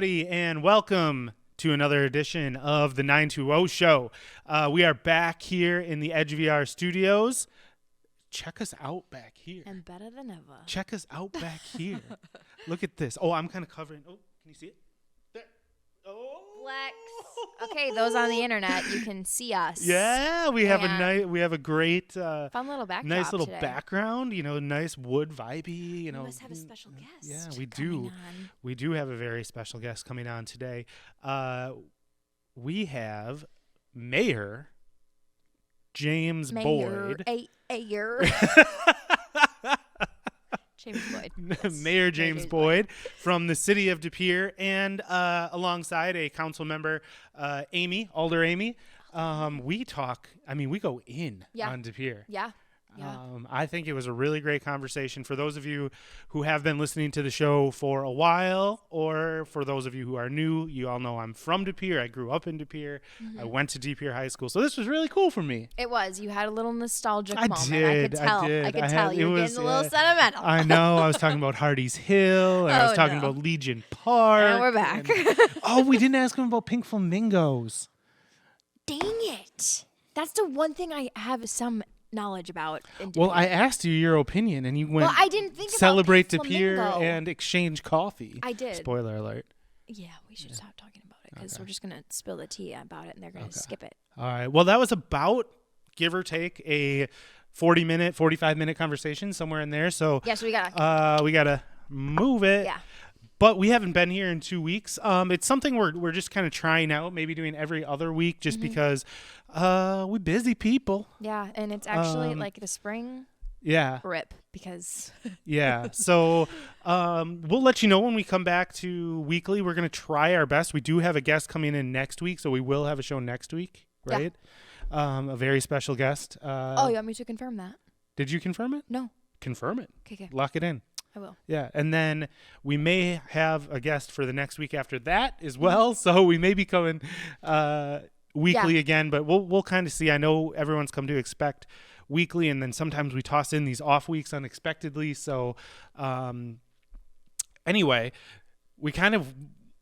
everybody, and welcome to another edition of the 920 Show. We are back here in the Edge VR studios. Check us out back here. And better than ever. Check us out back here. Look at this. Oh, I'm kind of covering. Oh, can you see it? There. Oh. Flex. Okay, those on the internet, you can see us. Yeah, we have a great fun little backdrop nice little today. background, nice wood vibey, We must have a special guest. Yeah, we do. We do have a very special guest coming on today. We have Mayor James Boyd. Mayor. James Boyd. Yes. Mayor James Boyd from the city of De Pere, and alongside a council member, Alder Amy. We go in on De Pere. Yeah. I think it was a really great conversation. For those of you who have been listening to the show for a while, or for those of you who are new, you all know I'm from De Pere. I grew up in De Pere. Mm-hmm. I went to De Pere High School. So this was really cool for me. It was. You had a little nostalgic moment. Did. I could tell. You were getting a little sentimental. I know. I was talking about Hardy's Hill, and I was talking about Legion Park. And we're back. We didn't ask him about pink flamingos. Dang it. That's the one thing I have some knowledge about. Well, I asked you your opinion, and you went. Well, I didn't think celebrate about De Pere and exchange coffee. I did. Spoiler alert. Yeah, we should stop talking about it because we're just gonna spill the tea about it, and they're gonna skip it. All right. Well, that was about, give or take, a 45-minute conversation somewhere in there. So yes, we gotta move it. Yeah. But we haven't been here in 2 weeks. It's something we're just kind of trying out, maybe doing every other week, just because we're busy people. Yeah, and it's actually like the spring. Yeah. Rip because. Yeah. So we'll let you know when we come back to weekly. We're gonna try our best. We do have a guest coming in next week, so we will have a show next week, right? Yeah. A very special guest. You want me to confirm that? Did you confirm it? No. Confirm it. Okay. Lock it in. I will. Yeah, and then we may have a guest for the next week after that as well. So we may be coming weekly again, but we'll kind of see. I know everyone's come to expect weekly, and then sometimes we toss in these off weeks unexpectedly. So anyway, we kind of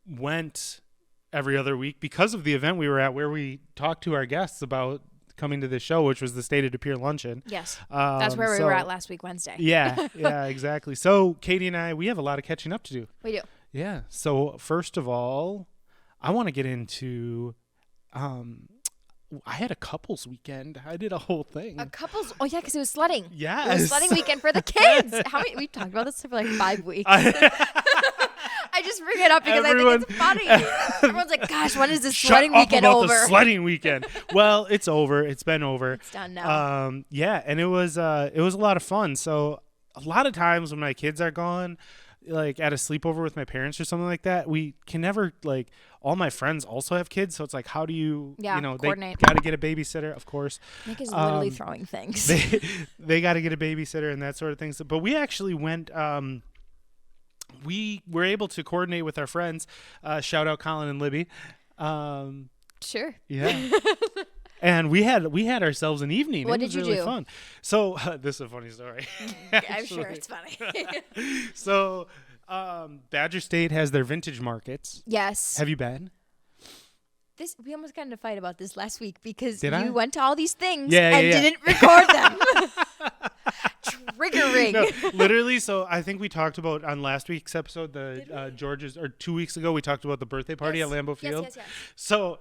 went every other week because of the event we were at, where we talked to our guests about coming to this show, which was the State of De Pere luncheon. Yes, that's where we were at last week Wednesday. Yeah, exactly. So Katie and I, we have a lot of catching up to do. We do. Yeah. So first of all, I want to get into. I had a couples weekend. I did a whole thing. A couples? Oh yeah, because it was sledding. Yes. It was sledding weekend for the kids. We've talked about this for like 5 weeks. I just bring it up because I think it's funny. Everyone's like, "Gosh, when is this sledding weekend over?" The sledding weekend. Well, it's over. It's been over. It's done now. Yeah, and it was a lot of fun. So a lot of times when my kids are gone, like at a sleepover with my parents or something like that, we can never, like, all my friends also have kids, so it's like, how do you coordinate? They got to get a babysitter, of course. Nick is literally throwing things. They got to get a babysitter and that sort of thing. So, but we actually went. We were able to coordinate with our friends. Shout out Colin and Libby. Sure. Yeah. And we had ourselves an evening. What it was did you really do? Fun. So this is a funny story. I'm sure it's funny. So Badger State has their vintage markets. Yes. Have you been? We almost got into a fight about this last week because you went to all these things and didn't record them. Triggering. No, literally. So I think we talked about on last week's episode, George's, or 2 weeks ago, we talked about the birthday party at Lambeau Field. Yes. So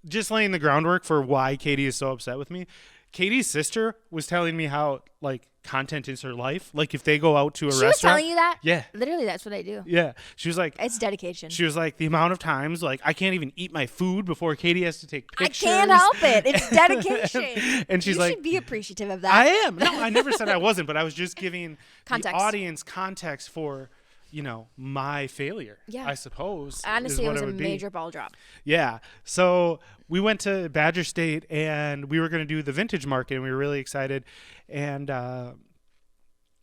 just laying the groundwork for why Katie is so upset with me. Katie's sister was telling me how, like, content is her life. Like, if they go out to a restaurant. She was telling you that? Yeah. Literally, that's what I do. Yeah. She was like. It's dedication. She was like, the amount of times, like, I can't even eat my food before Katie has to take pictures. I can't help it. It's dedication. And she's like. You should be appreciative of that. I am. No, I never said I wasn't, but I was just giving context. The audience context for, my failure, I suppose. Honestly, it was a major ball drop. Yeah. So we went to Badger State, and we were going to do the vintage market, and we were really excited. And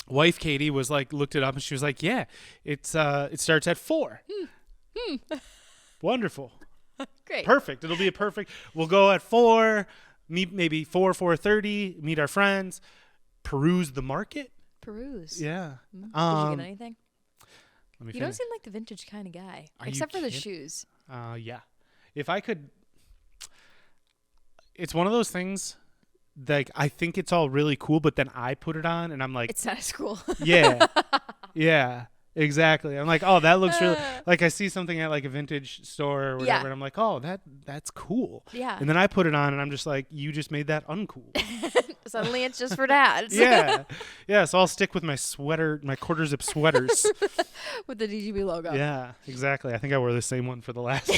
wife Katie was like, looked it up, and she was like, yeah, it starts at 4. Wonderful. Great. Perfect. It'll be we'll go at 4, meet maybe 4:30, meet our friends, peruse the market. Peruse. Yeah. Did you get anything? You don't seem like the vintage kind of guy, except for the shoes. Yeah. If I could, it's one of those things. Like I think it's all really cool, but then I put it on and I'm like, it's not as cool. Yeah, yeah, exactly. I'm like, oh, that looks really like I see something at like a vintage store or whatever, and I'm like, oh, that's cool. Yeah. And then I put it on and I'm just like, you just made that uncool. Suddenly it's just for dads. Yeah, yeah. So I'll stick with my sweater, my quarter zip sweaters with the DGB logo. Yeah, exactly. I think I wore the same one for the last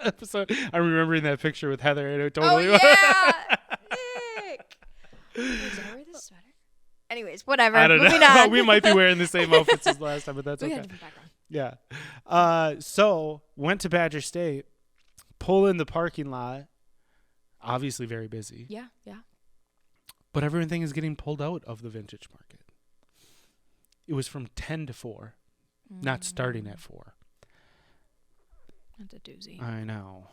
episode. I'm remembering that picture with Heather, and it totally was. Nick. Did I wear this sweater? Anyways, whatever. I don't Moving know. on. We might be wearing the same outfits as last time, but that's okay. Had a different background. Yeah. So went to Badger State, pull in the parking lot. Obviously very busy. Yeah, yeah. But everything is getting pulled out of the vintage market. It was from 10 to 4, not starting at 4. That's a doozy. I know.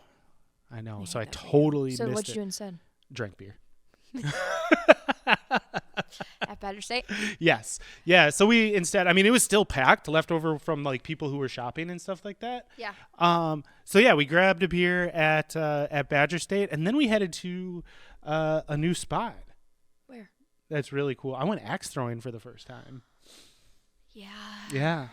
So I totally missed it. So what'd you do instead? Drank beer. At Badger State? Yes. Yeah. So we instead, I mean, it was still packed, left over from like people who were shopping and stuff like that. Yeah. So yeah, we grabbed a beer at Badger State, and then we headed to a new spot. Where? That's really cool. I went axe throwing for the first time. Yeah. Yeah.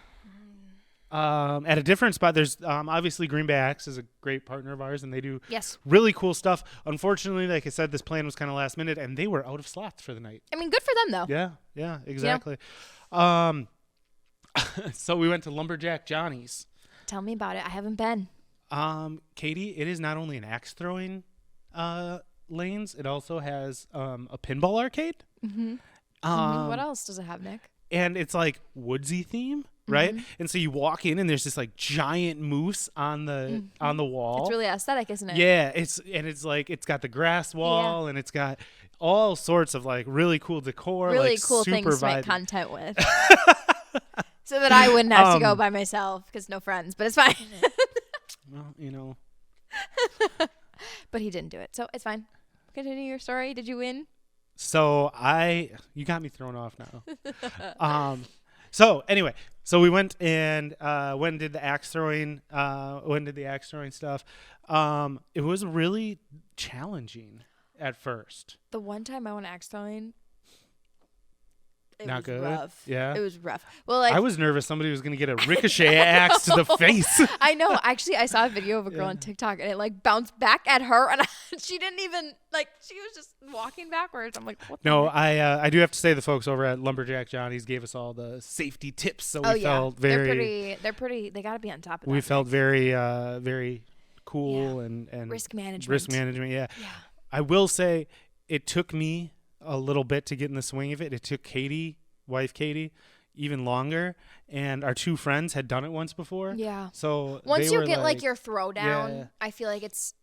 At a different spot. There's obviously Green Bay Axe is a great partner of ours, and they do really cool stuff. Unfortunately, like I said, this plan was kind of last minute, and they were out of slots for the night. I mean, good for them though. Yeah, exactly. Yeah. So we went to Lumberjack Johnny's. Tell me about it. I haven't been. Katie, it is not only an axe throwing lanes, it also has a pinball arcade. Mm-hmm. What else does it have, Nick? And it's like woodsy theme. Right. And so you walk in and there's this like giant moose on the wall. It's really aesthetic, isn't it? Yeah. It's like it's got the grass wall and it's got all sorts of like really cool decor. Really like, cool super things to vibey. make content with. So that I wouldn't have to go by myself because no friends, but it's fine. Well, you know. But he didn't do it. So it's fine. Continue your story. Did you win? So you got me thrown off now. So anyway, so we went and did the axe throwing stuff. It was really challenging at first. The one time I went axe throwing, it Not was good. rough. Yeah, it was rough. Well, like I was nervous somebody was gonna get a ricochet axe to the face. I know. Actually, I saw a video of a girl on TikTok, and it like bounced back at her, and she didn't even like. She was just walking backwards. I'm like, what? No, I do have to say the folks over at Lumberjack Johnny's gave us all the safety tips, so we felt very. They're pretty. They got to be on top of that. We felt very cool and risk management. Risk management, yeah. I will say it took me a little bit to get in the swing of it. It took wife Katie, even longer. And our two friends had done it once before. Yeah. So once you get like your throwdown, I feel like it's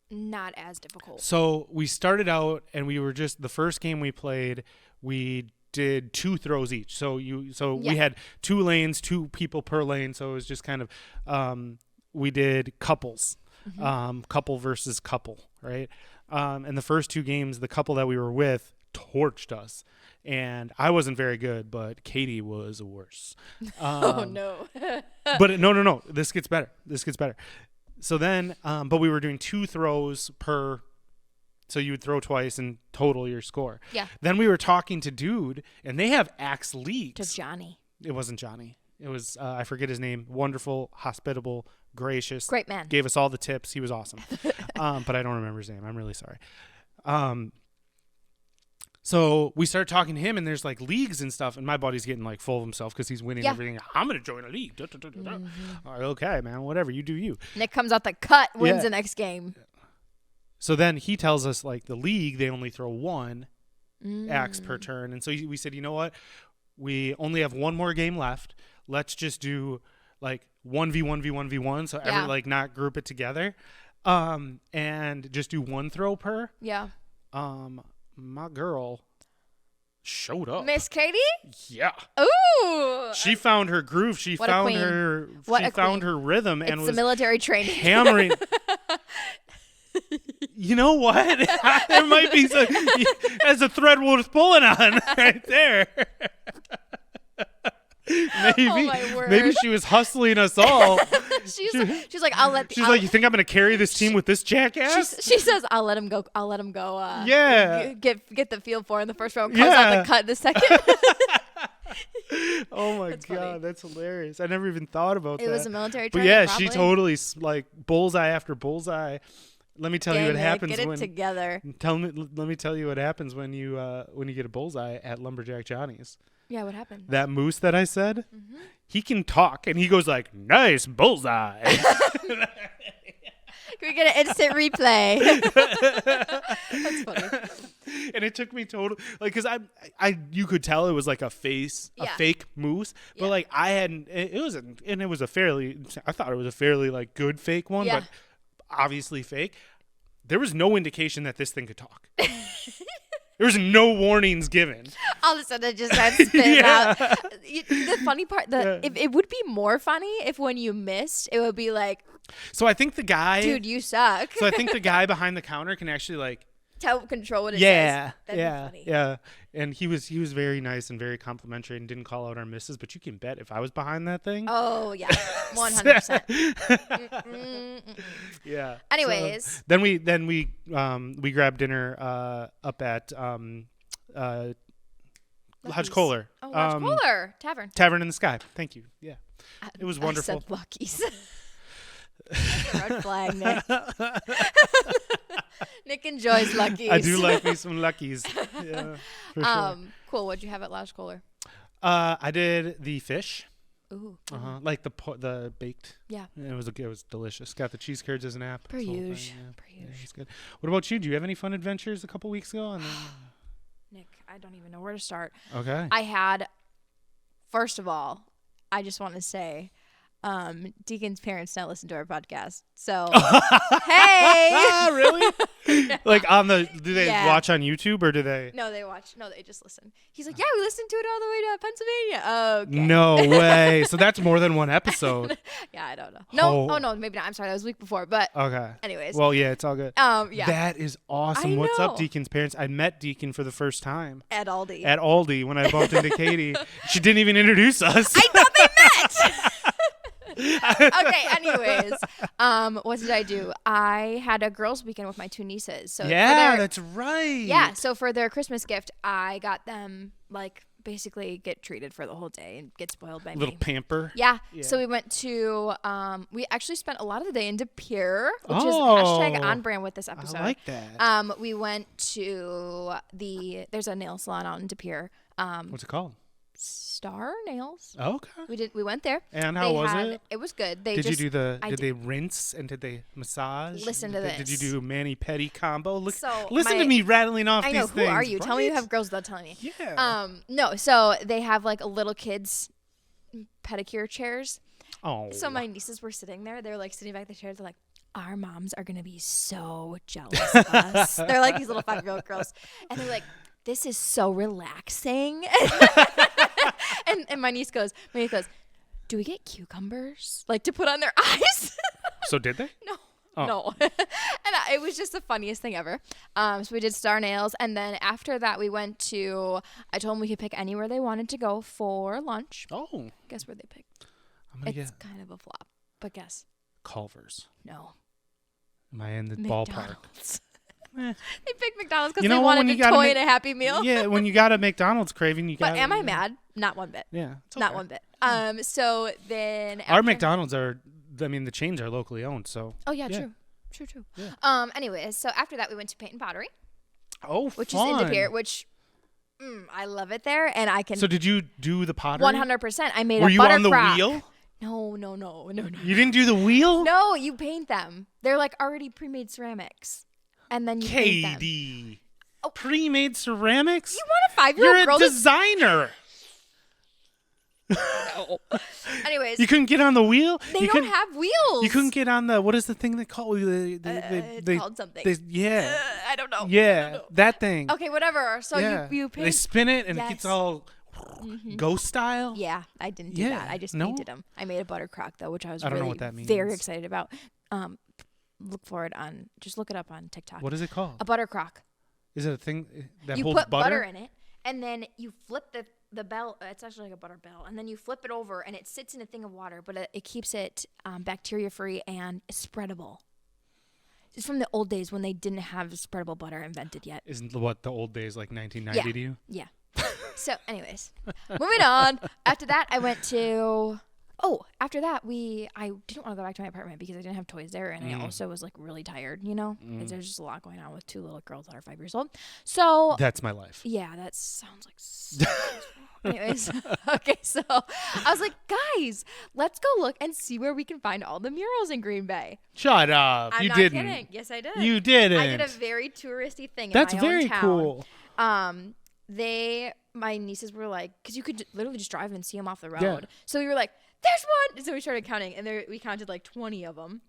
not as difficult. So we started out and we were just the first game we played, we did 2 throws each. So we had 2 lanes, 2 people per lane. So it was just kind of we did couples. Couple versus couple, right? And the first 2 games, the couple that we were with torched us, and I wasn't very good, but Katie was worse. Oh no! But no, this gets better. So then, but we were doing 2 throws per, so you would throw twice and total your score. Yeah. Then we were talking to Dude, and they have axe leagues. To Johnny. It wasn't Johnny. It was I forget his name. Wonderful, hospitable, gracious, great man. Gave us all the tips. He was awesome. But I don't remember his name. I'm really sorry. So we started talking to him, and there's like leagues and stuff, and my buddy's getting like full of himself because he's winning everything. I'm gonna join a league. Okay, man, whatever, you do you. Nick comes out the cut, wins the next game. So then he tells us like the league, they only throw 1 axe per turn, and so we said, you know what, we only have 1 more game left. Let's just do like 1v1v1v1, so every like not group it together, and just do 1 throw per. Yeah. My girl showed up. Miss Katie? Yeah. Ooh. She found her groove. She found her rhythm, and was military training. Hammering. You know what? There might be some, as a thread worth pulling on right there. Maybe. Oh my word. Maybe she was hustling us all. she's like, I'll let. She's like, you think I'm gonna carry this team with this jackass? She says, I'll let him go. I'll let him go. Yeah. Get the field for in the first round. Comes out the cut in the second. Oh my That's God, funny. that's hilarious. I never even thought about that. It was a military But training. yeah, probably. she totally like bullseye after bullseye. Let me tell you what happens Get it when. together. Let me tell you what happens when you get a bullseye at Lumberjack Johnny's. Yeah, what happened? That moose that I said, he can talk, and he goes like, "Nice bullseye." Can we get an instant replay? That's funny. And it took me total like because I you could tell it was like a fake moose, but like I hadn't. It was a fairly. I thought it was a fairly like good fake one, but obviously fake. There was no indication that this thing could talk. There was no warnings given. All of a sudden, it just started spitting out. The funny part, it would be more funny if when you missed, it would be like, so I think the guy, dude, you suck. So I think the guy behind the counter can actually like control what it says. That'd be funny. Yeah. And he was very nice and very complimentary and didn't call out our misses. But you can bet if I was behind that thing. Oh yeah, 100%. Yeah. Anyways, so then we grabbed dinner up at Lodge Kohler. Oh, Lodge Kohler Tavern in the Sky. Thank you. Yeah, it was wonderful. I said Lucky's. Red flag, Nick. Nick enjoys Lucky's. I do like me some Lucky's. Yeah, for sure. Cool. What'd you have at Lodge Kohler? I did the fish. Ooh. Like the baked. Yeah. It was delicious. Got the cheese curds as an app. Per usual. Yeah, it's good. What about you? Do you have any fun adventures a couple weeks ago? Nick, I don't even know where to start. Okay. I had, first of all, I just want to say, Deacon's parents now listen to our podcast. So, hey! Really? Like do they watch on YouTube or do they? No, they watch. No, they just listen. He's like, yeah, we listened to it all the way to Pennsylvania. Okay. No way. So that's more than one episode. Yeah, I don't know. No, no, maybe not. I'm sorry, that was a week before. But okay. Anyways. Well, yeah, it's all good. Yeah. That is awesome. What's up, Deacon's parents? I met Deacon for the first time at Aldi. At Aldi when I bumped into Katie. She didn't even introduce us. I thought they met. Okay, anyways, what did I do? I had a girls' weekend with my two nieces. So that's right. Yeah, so for their Christmas gift, I got them like basically get treated for the whole day and get spoiled by me. Little pamper. Yeah. So we went to we actually spent a lot of the day in De Pere, which is hashtag on brand with this episode. I like that. We went to there's a nail salon out in De Pere. What's it called? Star Nails. Okay. We went there. And how was it? It was good. Did they rinse and did they massage? Listen to this. Did you do mani pedi combo? Listen to me rattling off these things. I know. Who are you? Right? Tell me you have girls without telling me. Yeah. No. So they have like a little kids pedicure chairs. Oh. So my nieces were sitting there. They were like sitting back in the chairs. They're like, our moms are gonna be so jealous of us. They're like these little 5-year-old girls, and they're like, this is so relaxing. And my niece goes, do we get cucumbers like to put on their eyes? So did they? No. Oh. No. And it was just the funniest thing ever. So we did Star Nails. And then after that, I told them we could pick anywhere they wanted to go for lunch. Oh. Guess where they picked? It's kind of a flop, but guess. Culver's. No. Am I in the McDonald's. ballpark? They picked McDonald's because they wanted a toy and a Happy Meal. Yeah, when you got a McDonald's craving, you got. But am I mad? Not one bit. Yeah, it's okay. Not one bit. So then our McDonald's the chains are locally owned, so. Oh yeah, true. Yeah. Anyways, so after that we went to Paint and Pottery. Oh, which is in De Pere, which I love it there, and I can. So did you do the pottery? 100%. I made Were a you butter on the crock. wheel? No. You didn't do the wheel? No, you paint them. They're like already pre-made ceramics. And then you paint them. Katie. Oh. Pre-made ceramics? You want a 5-year-old girl You're a designer. No. Anyways. You couldn't get on the wheel? They don't have wheels. You couldn't get on what is the thing they call it's called something. I don't know. Yeah, I don't know. that thing. Okay, whatever. So you paint. They spin it and it gets all ghost style. Yeah, I didn't do that. I just painted them. I made a butter crock though, which I was don't know what that means. Very excited about. Just look it up on TikTok. What is it called? A butter crock. Is it a thing that you holds put butter in it, And then you flip the bell. It's actually like a butter bell. And then you flip it over, and it sits in a thing of water, but it keeps it bacteria-free and spreadable. It's from the old days when they didn't have spreadable butter invented yet. Isn't what the old days like 1990 to you? Yeah. So, anyways, moving on. After that, I went to. Oh, after that, I didn't want to go back to my apartment because I didn't have toys there, and I also was like really tired, because there's just a lot going on with 2 little girls that are 5 years old. So that's my life. Yeah, that sounds like so anyways, okay, so I was like, guys, let's go look and see where we can find all the murals in Green Bay. Shut up. I'm you not didn't. kidding. Yes, I did. You didn't. I did a very touristy thing That's in my very own town. cool. My nieces were like, because you could literally just drive and see them off the road. Yeah. So we were like, there's one. So we started counting, and we counted like 20 of them.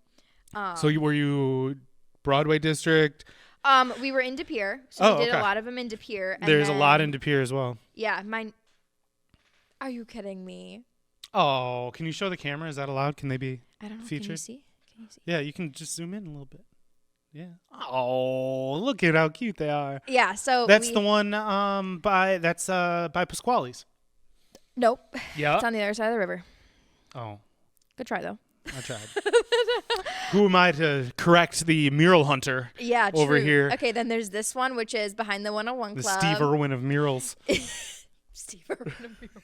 So were you Broadway district? We were in De Pere, so we did a lot of them in De Pere. And there's a lot in De Pere as well. Yeah, Are you kidding me? Oh, can you show the camera? Is that allowed? Can they be I don't know. featured? Can you see? Yeah, you can just zoom in a little bit. Yeah. Oh, look at how cute they are. Yeah. So that's the one by Pasquale's. Nope. Yeah. It's on the other side of the river. Oh. Good try though. I tried. Who am I to correct the mural hunter? Yeah, true. Over here. Okay, then there's this one, which is behind the 101 the Club. Steve Irwin of murals. Steve Irwin of murals.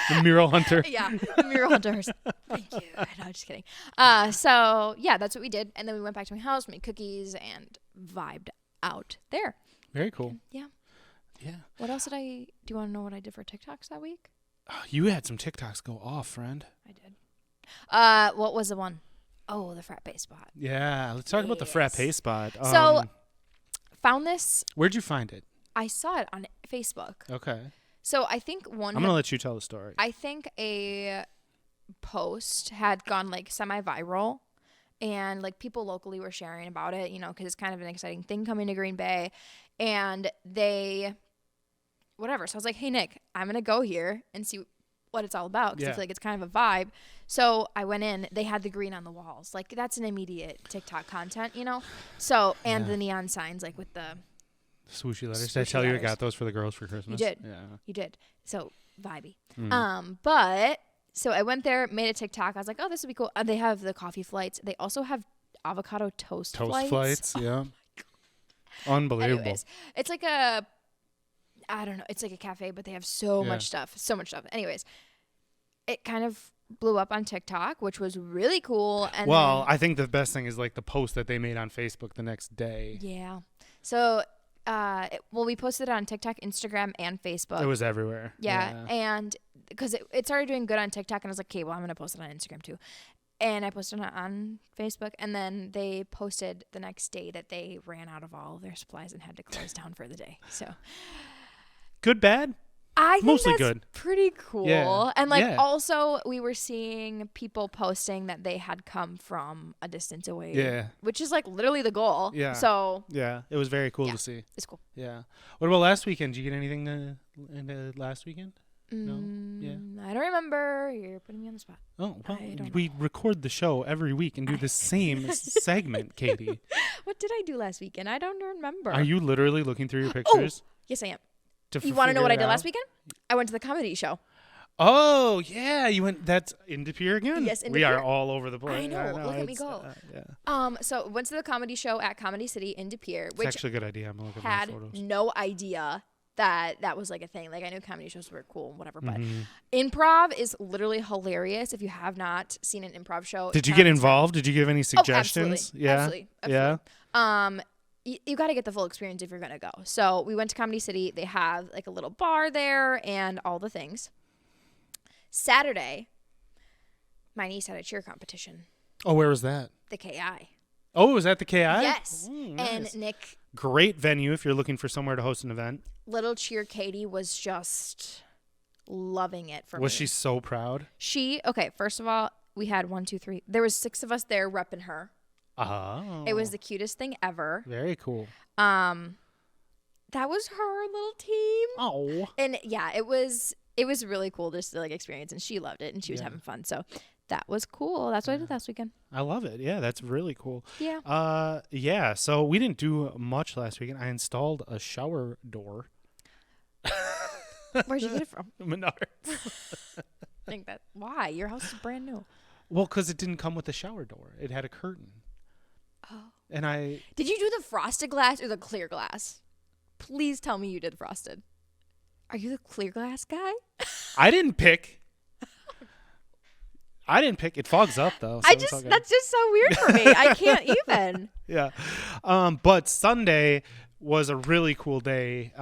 The mural hunter. Yeah, the mural hunters. Thank you. No, just kidding. So yeah, that's what we did, and then we went back to my house, made cookies, and vibed out there. Very cool. Yeah. Yeah. What else did I? Do you want to know what I did for TikToks that week? Oh, you had some TikToks go off, friend. I did. What was the one? Oh, the frappe spot. Yeah, let's talk about the frappe spot. So, found this. Where'd you find it? I saw it on Facebook. Okay. So I think I'm gonna let you tell the story. I think a post had gone like semi-viral, and like people locally were sharing about it, because it's kind of an exciting thing coming to Green Bay, and whatever. So I was like, hey Nick, I'm gonna go here and see what it's all about because I feel like it's kind of a vibe. So I went in. They had the green on the walls. Like that's an immediate TikTok content, So and the neon signs like with the swooshy letters. Did I tell you I got those for the girls for Christmas? You did. Yeah. You did. So vibey. But so I went there, made a TikTok. I was like, oh, this would be cool. They have the coffee flights. They also have avocado toast flights. Toast flights, yeah. Unbelievable. Anyways, it's like I don't know. It's like a cafe, but they have so much stuff. So much stuff. Anyways, it kind of blew up on TikTok, which was really cool. And I think the best thing is like the post that they made on Facebook the next day. Yeah. So, we posted it on TikTok, Instagram, and Facebook. It was everywhere. Yeah. And because it started doing good on TikTok, and I was like, okay, well, I'm going to post it on Instagram too. And I posted it on Facebook, and then they posted the next day that they ran out of all of their supplies and had to close down for the day. So, good, bad? I think mostly that's good. Pretty cool. Yeah. And also we were seeing people posting that they had come from a distance away. Yeah. Which is like literally the goal. Yeah. So yeah, it was very cool to see. It's cool. Yeah. What about last weekend? Did you get anything into last weekend? No. Yeah. I don't remember. You're putting me on the spot. Oh, well, we record the show every week and do the same segment, Katie. What did I do last weekend? I don't remember. Are you literally looking through your pictures? Oh, yes, I am. You want to know what I did last weekend? I went to the comedy show. Oh, yeah. You went. That's in De Pere again? Yes, in we De Pere. are all over the place. I know. Look at me go. So went to the comedy show at Comedy City in De Pere, which it's actually a good idea. I'm looking had at my photos. no idea that was like a thing. Like I knew comedy shows were cool and whatever, but improv is literally hilarious. If you have not seen an improv show, did you get involved? Did you give any suggestions? Absolutely. Yeah. Absolutely. Yeah. You got to get the full experience if you're going to go. So we went to Comedy City. They have like a little bar there and all the things. Saturday, my niece had a cheer competition. Oh, where was that? The KI. Oh, it was at the KI? Yes. Nice. And Nick. Great venue if you're looking for somewhere to host an event. Little cheer Katie was just loving it for me. Was she so proud? Okay, first of all, we had 1, 2, 3. There was 6 of us there repping her. Oh. It was the cutest thing ever. Very cool. That was her little team. Oh. And yeah, it was really cool just to like experience, and she loved it and she was having fun. So that was cool. That's what I did last weekend. I love it. Yeah, that's really cool. Yeah. So we didn't do much last weekend. I installed a shower door. Where'd you get it from? Menards. I think that. Why? Your house is brand new. Well, because it didn't come with a shower door. It had a curtain. Oh. And I... Did you do the frosted glass or the clear glass? Please tell me you did frosted. Are you the clear glass guy? I didn't pick. It fogs up, though. So That's just so weird for me. I can't even. Yeah. But Sunday was a really cool day.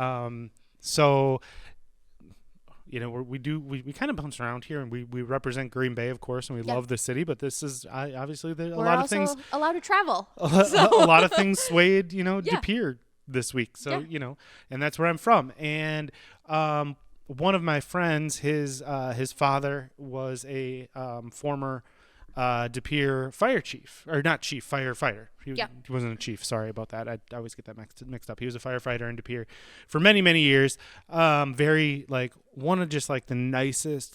So... we kind of bounce around here, and we represent Green Bay, of course, and we love the city. But this is obviously a lot of things. We're allowed to travel. A lot of things swayed, De Pere this week. So and that's where I'm from. And one of my friends, his father was a former De Pere fire chief, or not chief, firefighter. He wasn't a chief. Sorry about that. I always get that mixed up. He was a firefighter in De Pere for many, many years. Very one of just the nicest,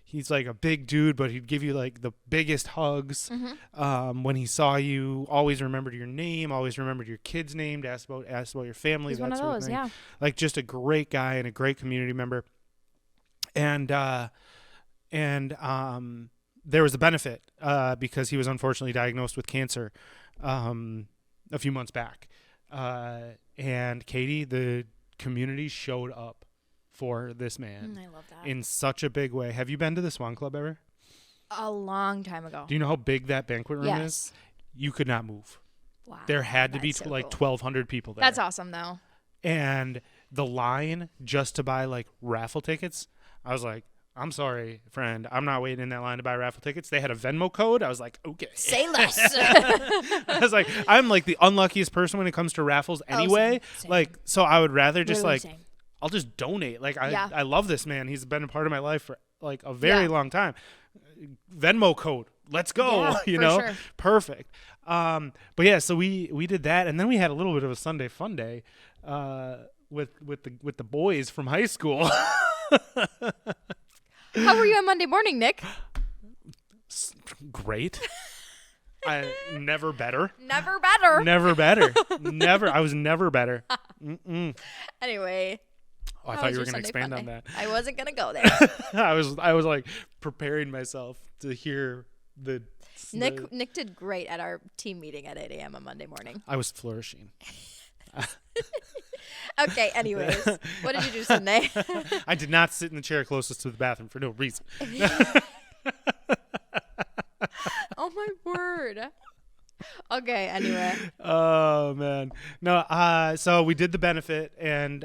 he's a big dude, but he'd give you the biggest hugs. When he saw you, always remembered your name, always remembered your kid's name, asked about your family. He's one of those, yeah. Just a great guy and a great community member. And there was a benefit because he was unfortunately diagnosed with cancer a few months back. And Katie, the community showed up for this man. I love that. In such a big way. Have you been to the Swan Club ever? A long time ago. Do you know how big that banquet room is? You could not move. Wow. There had to be so cool. 1,200 people there. That's awesome, though. And the line just to buy raffle tickets, I was like, I'm sorry, friend. I'm not waiting in that line to buy raffle tickets. They had a Venmo code. I was like, okay. Say less. I was like, I'm the unluckiest person when it comes to raffles anyway. Same. So I would rather just same. I'll just donate. I love this man. He's been a part of my life for a very long time. Venmo code. Let's go. Sure. Perfect. But yeah, so we did that, and then we had a little bit of a Sunday fun day with the boys from high school. How were you on Monday morning, Nick? Great. Never better. Never better. Never better. Never. I was never better. Mm-mm. Anyway. Oh, I thought you were going to expand on that. I wasn't going to go there. I was preparing myself to hear the. Nick did great at our team meeting at 8 a.m. on Monday morning. I was flourishing. Okay, anyways. What did you do Sunday? I did not sit in the chair closest to the bathroom for no reason. Oh, my word. Okay, anyway. Oh, man. No, so we did the benefit, and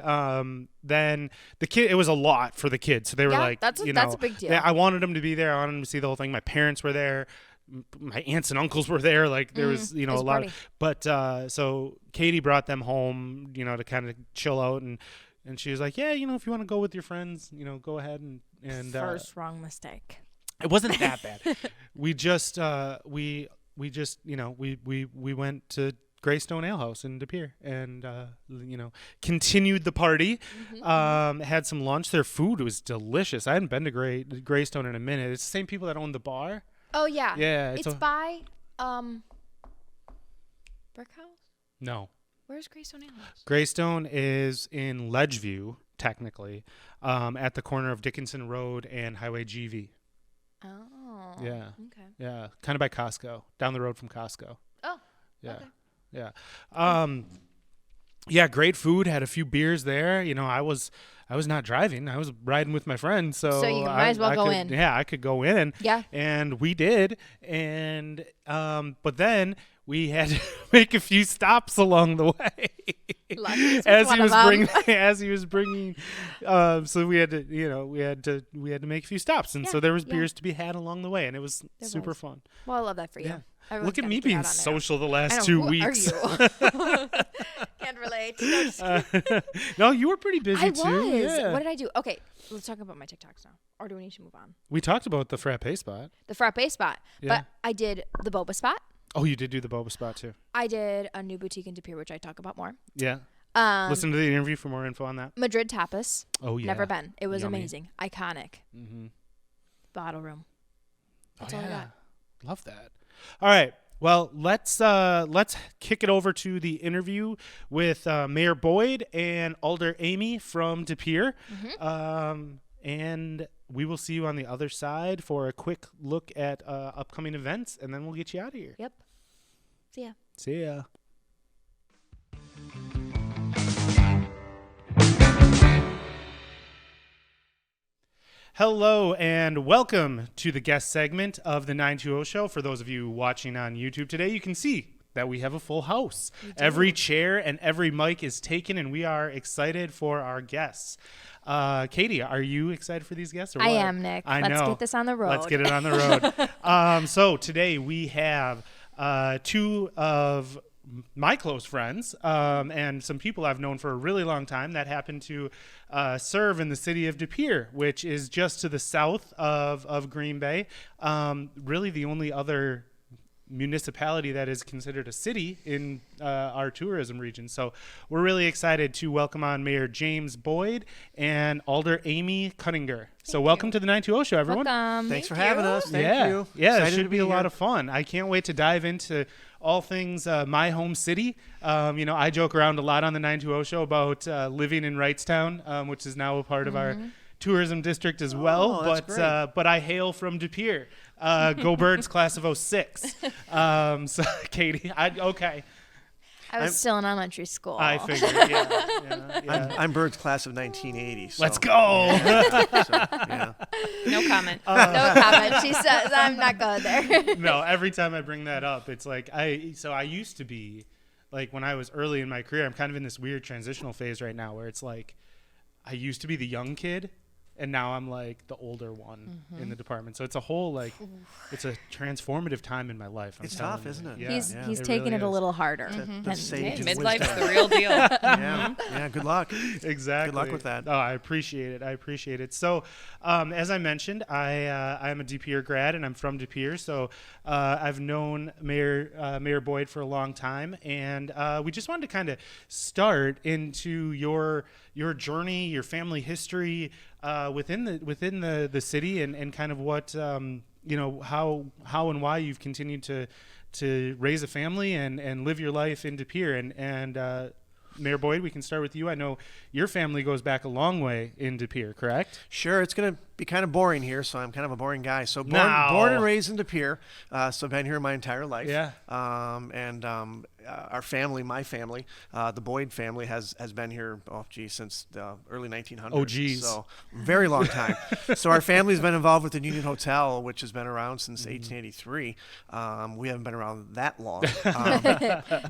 then the kid, it was a lot for the kids. So they were that's a big deal. I wanted them to be there. I wanted them to see the whole thing. My parents were there. My aunts and uncles were there. There was, a lot of, but, so Katie brought them home, to kind of chill out. And she was like, yeah, if you want to go with your friends, go ahead. And first wrong mistake. It wasn't that bad. We just, we went to Greystone Ale House in De Pere and, continued the party, had some lunch. Their food was delicious. I hadn't been to Greystone in a minute. It's the same people that own the bar. Oh, yeah. Yeah. It's by Brick House? No. Where's Greystone Ale House? Greystone is in Ledgeview, technically, at the corner of Dickinson Road and Highway GV. Oh. Yeah. Okay. Yeah. Kind of by Costco, down the road from Costco. Oh. Yeah. Okay. Yeah. Yeah, great food. Had a few beers there. I was not driving. I was riding with my friend. So you might as well go in. Yeah, I could go in. Yeah. And we did. And but then we had to make a few stops along the way. as he was bringing. So we had to make a few stops, and so there was beers to be had along the way, and it was super fun. Well, I love that for you. Yeah. Look at me being social the last 2 weeks. Are you? Can't relate. No, you were pretty busy too. I was. Yeah. What did I do? Okay, let's talk about my TikToks now. Or do we need to move on? We talked about the frappe spot. The frappe spot. Yeah. But I did the boba spot. Oh, you did do the boba spot too. I did a new boutique in De Pere, which I talk about more. Yeah. Listen to the interview for more info on that. Madrid Tapas. Oh, yeah. Never been. It was Yummy. amazing. Iconic. Mm-hmm. Bottle room. That's all I got. Love that. All right. Well, let's kick it over to the interview with Mayor Boyd and Alder Amy from De Pere. And we will see you on the other side for a quick look at upcoming events, and then we'll get you out of here. Yep. See ya. See ya. Hello and welcome to the guest segment of the 920 Show. For those of you watching on YouTube today, you can see that we have a full house. Every chair and every mic is taken, and we are excited for our guests. Katie, are you excited for these guests? Or I what? am, Nick. Let's get this on the road. Let's get it on the road. So today we have two of my close friends and some people I've known for a really long time that happen to serve in the city of De Pere, which is just to the south of Green Bay. Really the only other municipality that is considered a city in our tourism region. So we're really excited to welcome on Mayor James Boyd and Alder Amy Kundinger. So welcome to the 920 Show, everyone. Welcome. Thanks for having us. Thank you. Yeah, Excited it should to be a here. lot of fun. I can't wait to dive into all things my home city. I joke around a lot on the 920 Show about living in Wrightstown, which is now a part of our tourism district as well. That's great. But I hail from De Pere. Go Birds, class of 06. So Katie, okay. I was still in elementary school. I figured, yeah. I'm Bird's class of 1980. So, Let's go. Yeah. No comment. No comment. She says, I'm not going there. No, every time I bring that up, it's like I used to be, like when I was early in my career, I'm kind of in this weird transitional phase right now where it's like I used to be the young kid and now I'm like the older one in the department. So it's a whole it's a transformative time in my life. It's tough, isn't it? Yeah, He's it taking really it a is. little harder. The sage of Midlife's wisdom. the real deal. Yeah. Good luck. Exactly. Good luck with that. Oh, I appreciate it. So, as I mentioned, I'm a De Pere grad and I'm from De Pere. So, I've known Mayor Boyd for a long time, and we just wanted to kind of start into your journey, your family history within the city, and kind of what how and why you've continued to raise a family and live your life in De Pere. And Mayor Boyd, we can start with you. I know your family goes back a long way in De Pere, correct? Sure, it's going to be kind of boring here, so I'm kind of a boring guy. So No. born and raised in De Pere, so been here my entire life. Yeah. Our family, my family, the Boyd family has been here, since the early 1900s. Oh, geez. So very long time. So our family's been involved with the Union Hotel, which has been around since 1883. We haven't been around that long,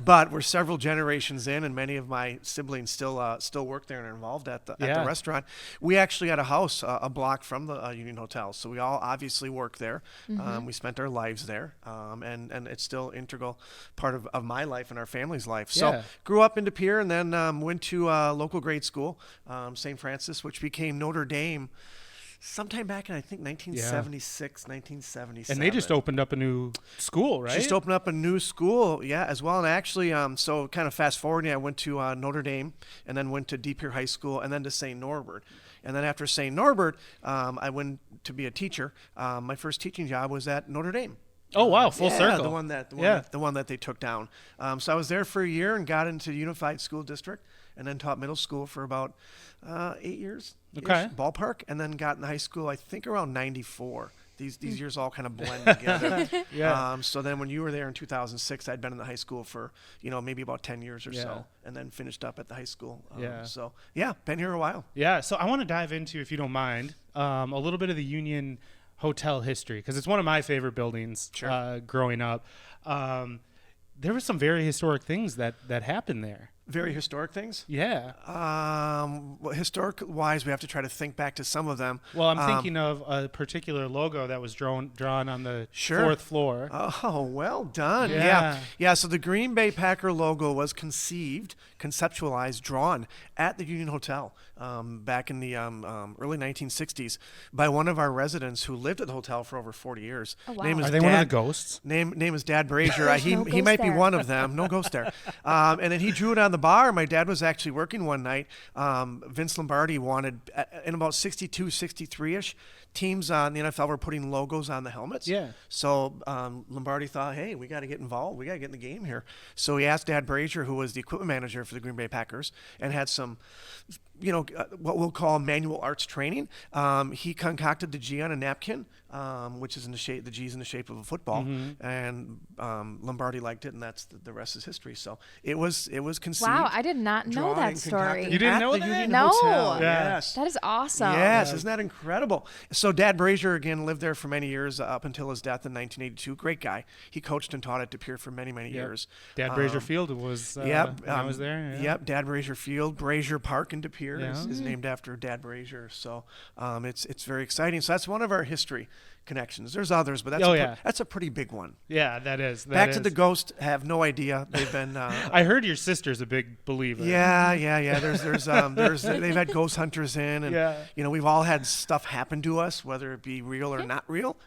but we're several generations in, and many of my siblings still work there and are involved at the restaurant. We actually had a house a block from the Union Hotel, so we all obviously work there. We spent our lives there, and it's still integral part of my life and our family's life. So grew up in De Pere, and then went to local grade school, St. Francis, which became Notre Dame sometime back in, I think, 1976, 1977. And they just opened up a new school, right? Just opened up a new school, as well. And actually, so kind of fast forwarding, I went to Notre Dame, and then went to De Pere High School, and then to St. Norbert. And then after St. Norbert, I went to be a teacher. My first teaching job was at Notre Dame. Oh wow, full circle. The one that they took down. So I was there for a year and got into Unified School District, and then taught middle school for about 8 years, ballpark, and then got in high school, I think around 94. These years all kind of blend together. So then when you were there in 2006, I'd been in the high school for maybe about 10 years or so, and then finished up at the high school. So been here a while. Yeah. So I want to dive into, if you don't mind, a little bit of the Union Hotel history, because it's one of my favorite buildings. Growing up. There were some very historic things that happened there. Very historic things? Yeah. Historic-wise, we have to try to think back to some of them. Well, I'm thinking of a particular logo that was drawn on the fourth floor. Oh, well done. Yeah. So the Green Bay Packer logo was conceived conceptualized, drawn at the Union Hotel back in the early 1960s by one of our residents who lived at the hotel for over 40 years. Oh, wow. Name is Are they one of the ghosts? Name is Dad Brazier. He no he ghost might be there. one of them. No ghost there. And then he drew it on the bar. My dad was actually working one night. Vince Lombardi wanted, in about 62, 63-ish, teams on the NFL were putting logos on the helmets. Yeah. So Lombardi thought, hey, we got to get involved. We got to get in the game here. So he asked Dad Brazier, who was the equipment manager for the Green Bay Packers, and had some, what we'll call manual arts training. He concocted the G on a napkin, which is in the shape, the G's in the shape of a football, and Lombardi liked it, and that's the rest is history. So it was conceived. Wow, I did not know drawn, that and story. concocted You didn't at know the that? Union No. Hotel. Yeah. Yes. That is awesome. Yes, isn't that incredible? So Dad Brazier, again, lived there for many years up until his death in 1982. Great guy. He coached and taught at De Pere for many, many years. Dad Brazier Field was when I was there. Yeah. Yep, Dad Brazier Field. Brazier Park in De Pere Yeah. is named after Dad Brazier. So it's very exciting. So that's one of our history connections. There's others, but that's a pretty big one. Yeah, that is. Back to the ghost, have no idea. They've been I heard your sister's a big believer. Yeah. There's they've had ghost hunters in, and we've all had stuff happen to us, whether it be real or not real.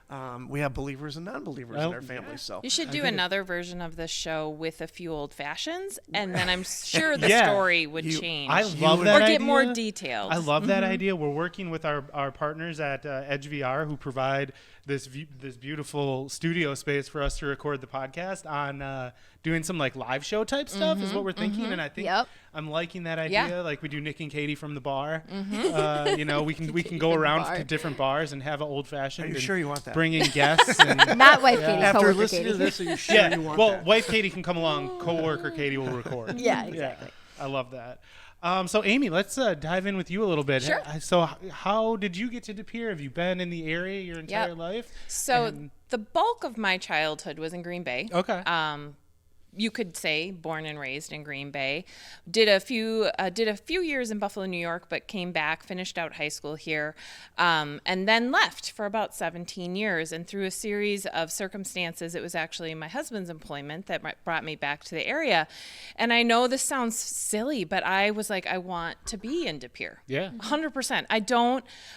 We have believers and non-believers in our family. So You should do another version of this show with a few old fashions, and then I'm sure the Yeah. story would change. I love that or idea. get more details. I love that idea. We're working with our partners at Edge VR, who provide this beautiful studio space for us to record the podcast on doing some like live show type stuff is what we're thinking. And I think I'm liking that idea. Yeah. Like we do Nick and Katie from the bar. We can go around to different bars and have an old fashioned. Are you sure you want that? Bring in guests. And, Not wife Katie, after coworker listening Katie. to this, are you sure yeah. you want Well, that? wife Katie can come along. Coworker Katie will record. Yeah, exactly. I love that. So Amy, let's dive in with you a little bit. Sure. So how did you get to De Pere? Have you been in the area your entire life? So the bulk of my childhood was in Green Bay. Okay. You could say born and raised in Green Bay. Did a few years in Buffalo, New York, but came back, finished out high school here, and then left for about 17 years. And through a series of circumstances, it was actually my husband's employment that brought me back to the area. And I know this sounds silly, but I was like, I want to be in De Pere. Yeah. 100%.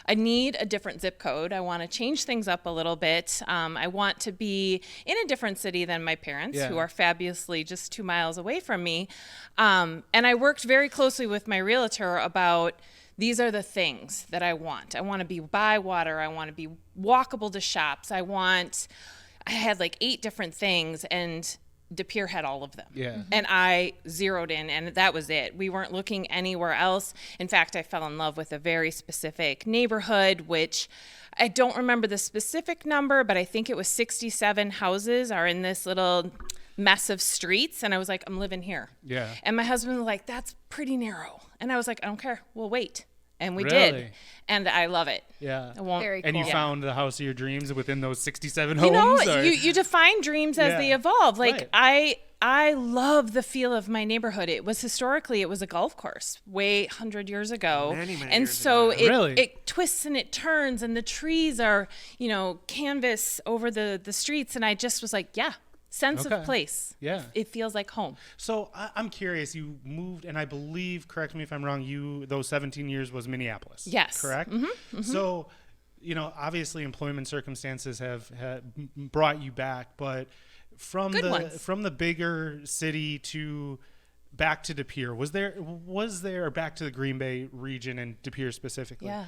I need a different zip code. I want to change things up a little bit. I want to be in a different city than my parents, who are fabulously just 2 miles away from me. And I worked very closely with my realtor about these are the things that I want. I want to be by water. I want to be walkable to shops. I had like 8 different things, and De Pere had all of them. Yeah. And I zeroed in, and that was it. We weren't looking anywhere else. In fact, I fell in love with a very specific neighborhood, which I don't remember the specific number, but I think it was 67 houses are in this little mess of streets. And I was like, I'm living here. Yeah. And my husband was like, that's pretty narrow. And I was like, I don't care. We'll wait. And we Really? did. And I love it. Yeah. I won't, Very And you cool. found the house of your dreams within those 67 you homes? know, or- you define dreams as they evolve. Like Right. I love the feel of my neighborhood. It was a golf course way 100 years ago. Many and years so ago. Really? it twists and it turns, and the trees are, canvas over the streets. And I just was like, yeah, sense Okay. of place. Yeah. It feels like home. So I'm curious, you moved, and I believe, correct me if I'm wrong, those 17 years was Minneapolis. Yes. Correct? So, obviously employment circumstances have brought you back, but from Good ones. the bigger city to back to De Pere, was there or back to the Green Bay region and De Pere specifically? Yeah.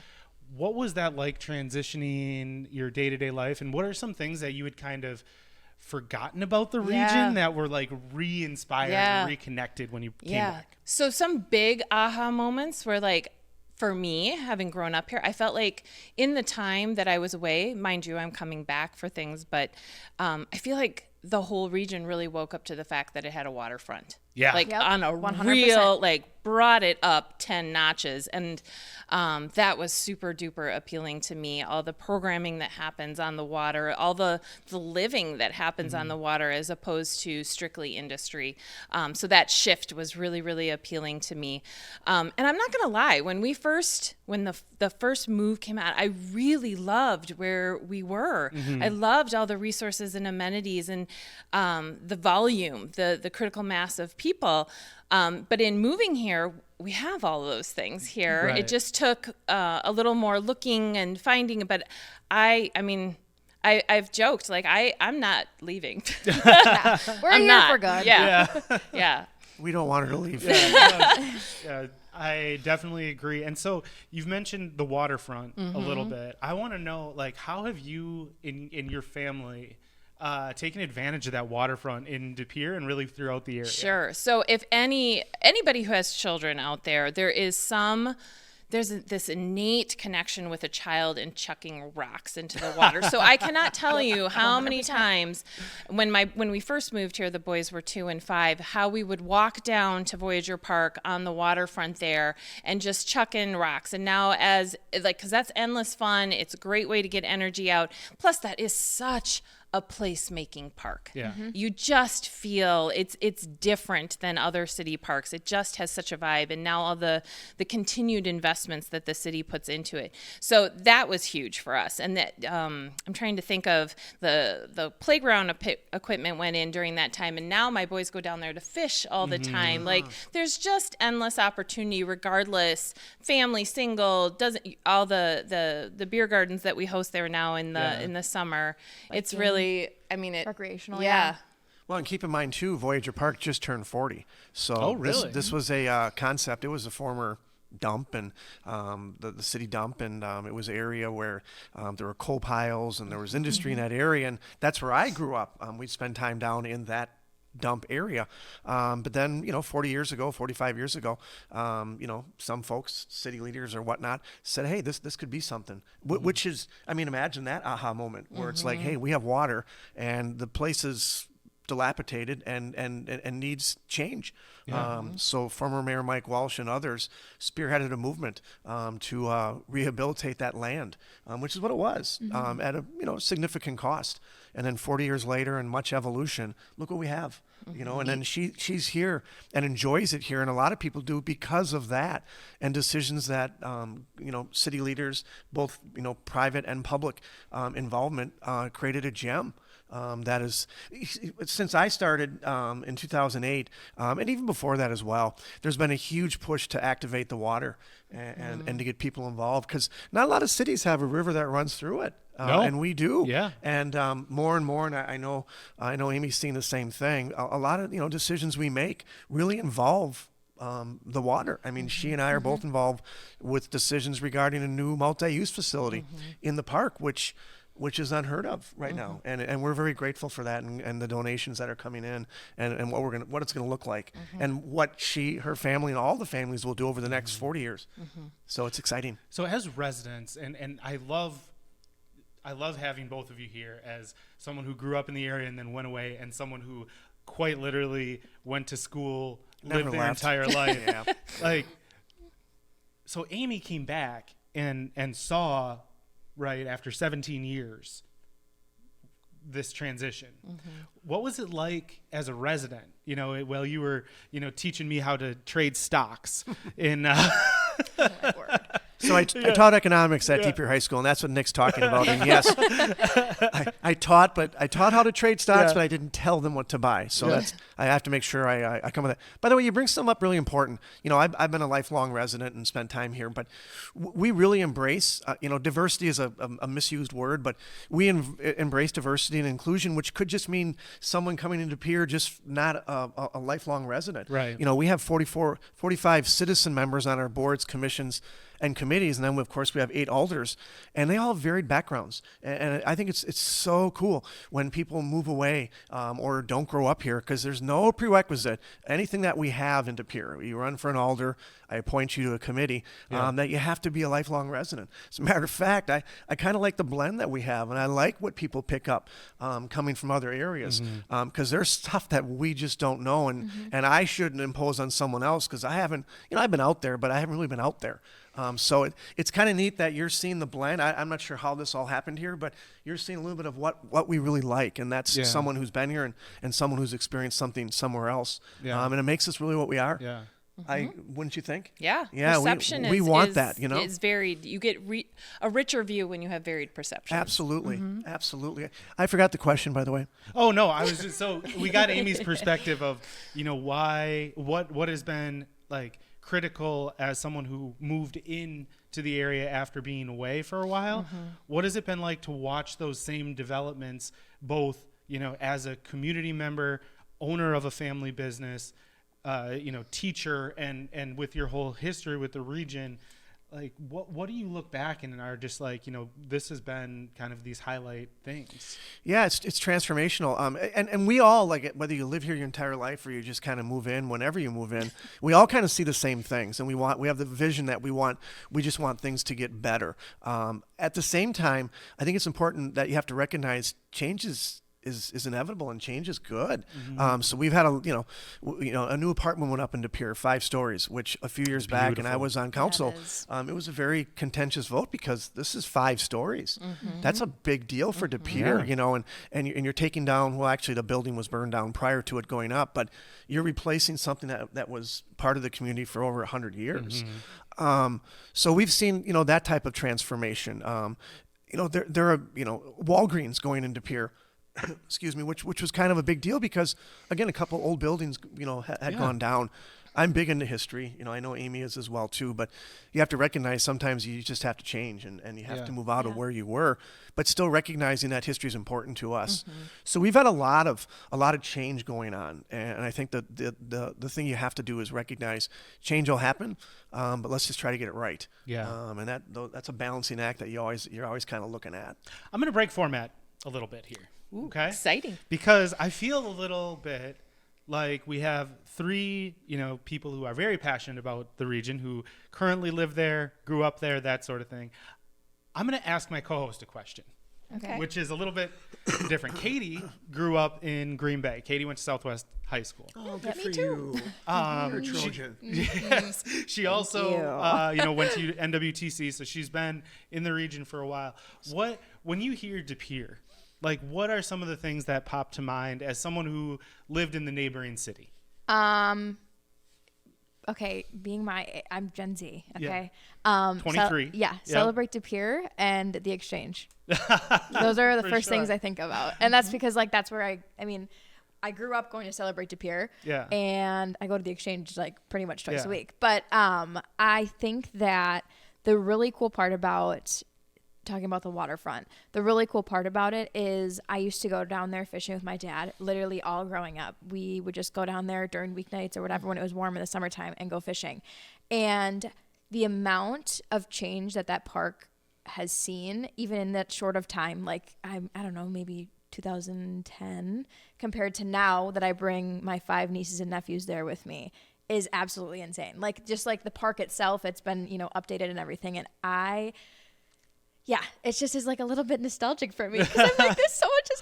What was that like transitioning your day-to-day life, and what are some things that you had kind of forgotten about the region Yeah. that were like re-inspired Yeah. and reconnected when you came Yeah. back? So some big aha moments were like, for me, having grown up here, I felt like in the time that I was away, mind you, I'm coming back for things, but I feel like the whole region really woke up to the fact that it had a waterfront. Yeah. Like Yep, on a 100%. real, brought it up 10 notches. And that was super duper appealing to me. All the programming that happens on the water, all the living that happens on the water as opposed to strictly industry. So that shift was really, really appealing to me. And I'm not going to lie, when the first move came out, I really loved where we were. I loved all the resources and amenities and the volume, the critical mass of people. But in moving here, we have all of those things here. Right. It just took a little more looking and finding. But I've joked, like, I'm not leaving. We're I'm here not. for good. Yeah. Yeah. We don't want her to leave. Yeah, I definitely agree. And so you've mentioned the waterfront a little bit. I want to know, like, how have you in your family taken advantage of that waterfront in De Pere and really throughout the area? Sure. So if anybody who has children out there, there's this innate connection with a child in chucking rocks into the water. So I cannot tell you how many times when we first moved here, the boys were 2 and 5, how we would walk down to Voyager Park on the waterfront there and just chuck in rocks. And now because that's endless fun. It's a great way to get energy out. Plus that is such a place-making park. Yeah. You just feel it's different than other city parks. It just has such a vibe, and now all the continued investments that the city puts into it. So that was huge for us. And that I'm trying to think of the playground equipment went in during that time, and now my boys go down there to fish all the time. Like there's just endless opportunity, regardless, family, single, doesn't all the beer gardens that we host there now in the summer. It's really, I mean, Recreational, yeah. Well, and keep in mind, too, Voyager Park just turned 40. So really? this was a concept. It was a former dump and the city dump, and it was an area where there were coal piles and there was industry in that area, and that's where I grew up. We'd spend time down in that dump area. But then, 40 years ago, 45 years ago, some folks, city leaders or whatnot, said, hey, this could be something, which is, imagine that aha moment where it's like, hey, we have water and the place is dilapidated and needs change. So former Mayor Mike Walsh and others spearheaded a movement to rehabilitate that land, which is what it was, at a significant cost. And then 40 years later and much evolution, look what we have. And then she's here and enjoys it here, and a lot of people do because of that and decisions that city leaders, both private and public involvement, created a gem. That is, since I started in 2008, and even before that as well, there's been a huge push to activate the water and to get people involved, because not a lot of cities have a river that runs through it. No. And we do. Yeah. And more and more, and I know Amy's seeing the same thing. A lot of decisions we make really involve the water. She and I are both involved with decisions regarding a new multi-use facility in the park, which is unheard of right now, and we're very grateful for that, and the donations that are coming in, and what it's gonna look like, and what her family and all the families will do over the next 40 years. So it's exciting. So as residents, and I love having both of you here as someone who grew up in the area and then went away, and someone who quite literally went to school, lived their entire life. Yeah. So Amy came back and saw, right after 17 years, this transition. What was it like as a resident? While you were, teaching me how to trade stocks in. So I taught economics at De Pere High School, and that's what Nick's talking about. And yes, I taught how to trade stocks, but I didn't tell them what to buy. So I have to make sure I come with that. By the way, you bring something up really important. I've been a lifelong resident and spent time here, but we really embrace, diversity is a misused word, but we embrace diversity and inclusion, which could just mean someone coming into Pere, just not a lifelong resident. Right. We have 45 citizen members on our boards, commissions, and committees, and then of course we have 8 alders, and they all have varied backgrounds, and I think it's so cool when people move away or don't grow up here, because there's no prerequisite. Anything that we have in De Pere, you run for an alder, I appoint you to a committee, that you have to be a lifelong resident. As a matter of fact, I kind of like the blend that we have, and I like what people pick up coming from other areas, because there's stuff that we just don't know, and I shouldn't impose on someone else, because I haven't, I've been out there, but I haven't really been out there. So it's kind of neat that you're seeing the blend. I'm not sure how this all happened here, but you're seeing a little bit of what we really like, and that's someone who's been here and someone who's experienced something somewhere else. And it makes us really what we are. Yeah. Wouldn't you think? Yeah. Yeah, Perception we is, want is, that, you know? is varied. You get a richer view when you have varied perception. Absolutely. Absolutely. I forgot the question, by the way. Oh no, I was just so we got Amy's perspective of, why what has been like critical as someone who moved in to the area after being away for a while. What has it been like to watch those same developments, both, as a community member, owner of a family business, teacher, and with your whole history with the region? Like, what do you look back and are just like, this has been kind of these highlight things? Yeah, it's transformational. And we all, like, whether you live here your entire life or you just kind of move in whenever you move in, we all kind of see the same things, and we have the vision that we just want things to get better. At the same time, I think it's important that you have to recognize change is inevitable, and change is good. So we've had a new apartment went up in De Pere, 5 stories, which a few years back, and I was on council. It was a very contentious vote because this is 5 stories. That's a big deal for De Pere, and you're taking down. Well, actually, the building was burned down prior to it going up, but you're replacing something that was part of the community for over 100 years. So we've seen that type of transformation. There are Walgreens going into De Pere. Excuse me, which was kind of a big deal because, again, a couple old buildings, had gone down. I'm big into history. I know Amy is as well too, but you have to recognize sometimes you just have to change and you have to move out of where you were, but still recognizing that history is important to us. So we've had a lot of change going on, and I think that the thing you have to do is recognize change will happen, but let's just try to get it right. And that's a balancing act that you're always kind of looking at. I'm going to break format a little bit here. Ooh, okay. Exciting. Because I feel a little bit like we have 3, people who are very passionate about the region, who currently live there, grew up there, that sort of thing. I'm going to ask my co-host a question, which is a little bit different. Katie grew up in Green Bay. Katie went to Southwest High School. Oh, good for too. you. You're a Trojan. Yes. She also, went to NWTC, so she's been in the region for a while. When you hear De Pere, like, what are some of the things that pop to mind as someone who lived in the neighboring city? I'm Gen Z. Okay. 23. Celebrate De Pere and the Exchange. Those are the first things I think about, and that's because that's where I grew up going to Celebrate De Pere. Yeah. And I go to the Exchange pretty much twice a week. But I think that the really cool part about talking about the waterfront, the really cool part about it is I used to go down there fishing with my dad, literally all growing up. We would just go down there during weeknights or whatever when it was warm in the summertime and go fishing. And the amount of change that park has seen, even in that short of time, I don't know, maybe 2010 compared to now that I bring my 5 nieces and nephews there with me, is absolutely insane. Just the park itself, it's been, updated and everything. And it's just is a little bit nostalgic for me because I'm like, this so much has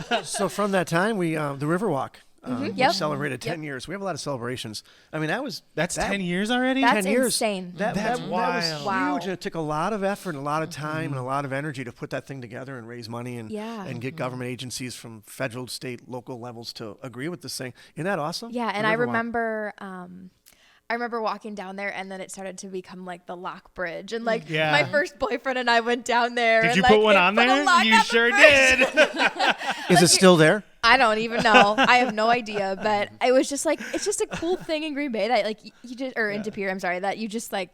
happened. So from that time, we the Riverwalk. We celebrated 10 Yep. years. We have a lot of celebrations. I mean, that's 10 years already? That's 10 years. insane. That's wild. That was Wow. huge, and it took a lot of effort and a lot of time and a lot of energy to put that thing together and raise money and get government agencies from federal, state, local levels to agree with this thing. Isn't that awesome? Yeah, and The I Riverwalk. remember walking down there, and then it started to become the lock bridge, and my first boyfriend and I went down there. Did and, you put one it on put a there? lock You on the sure bridge. did. Is it still there? I don't even know. I have no idea, but it was just it's just a cool thing in Green Bay that you just, or in De Pere, I'm sorry, that you just kind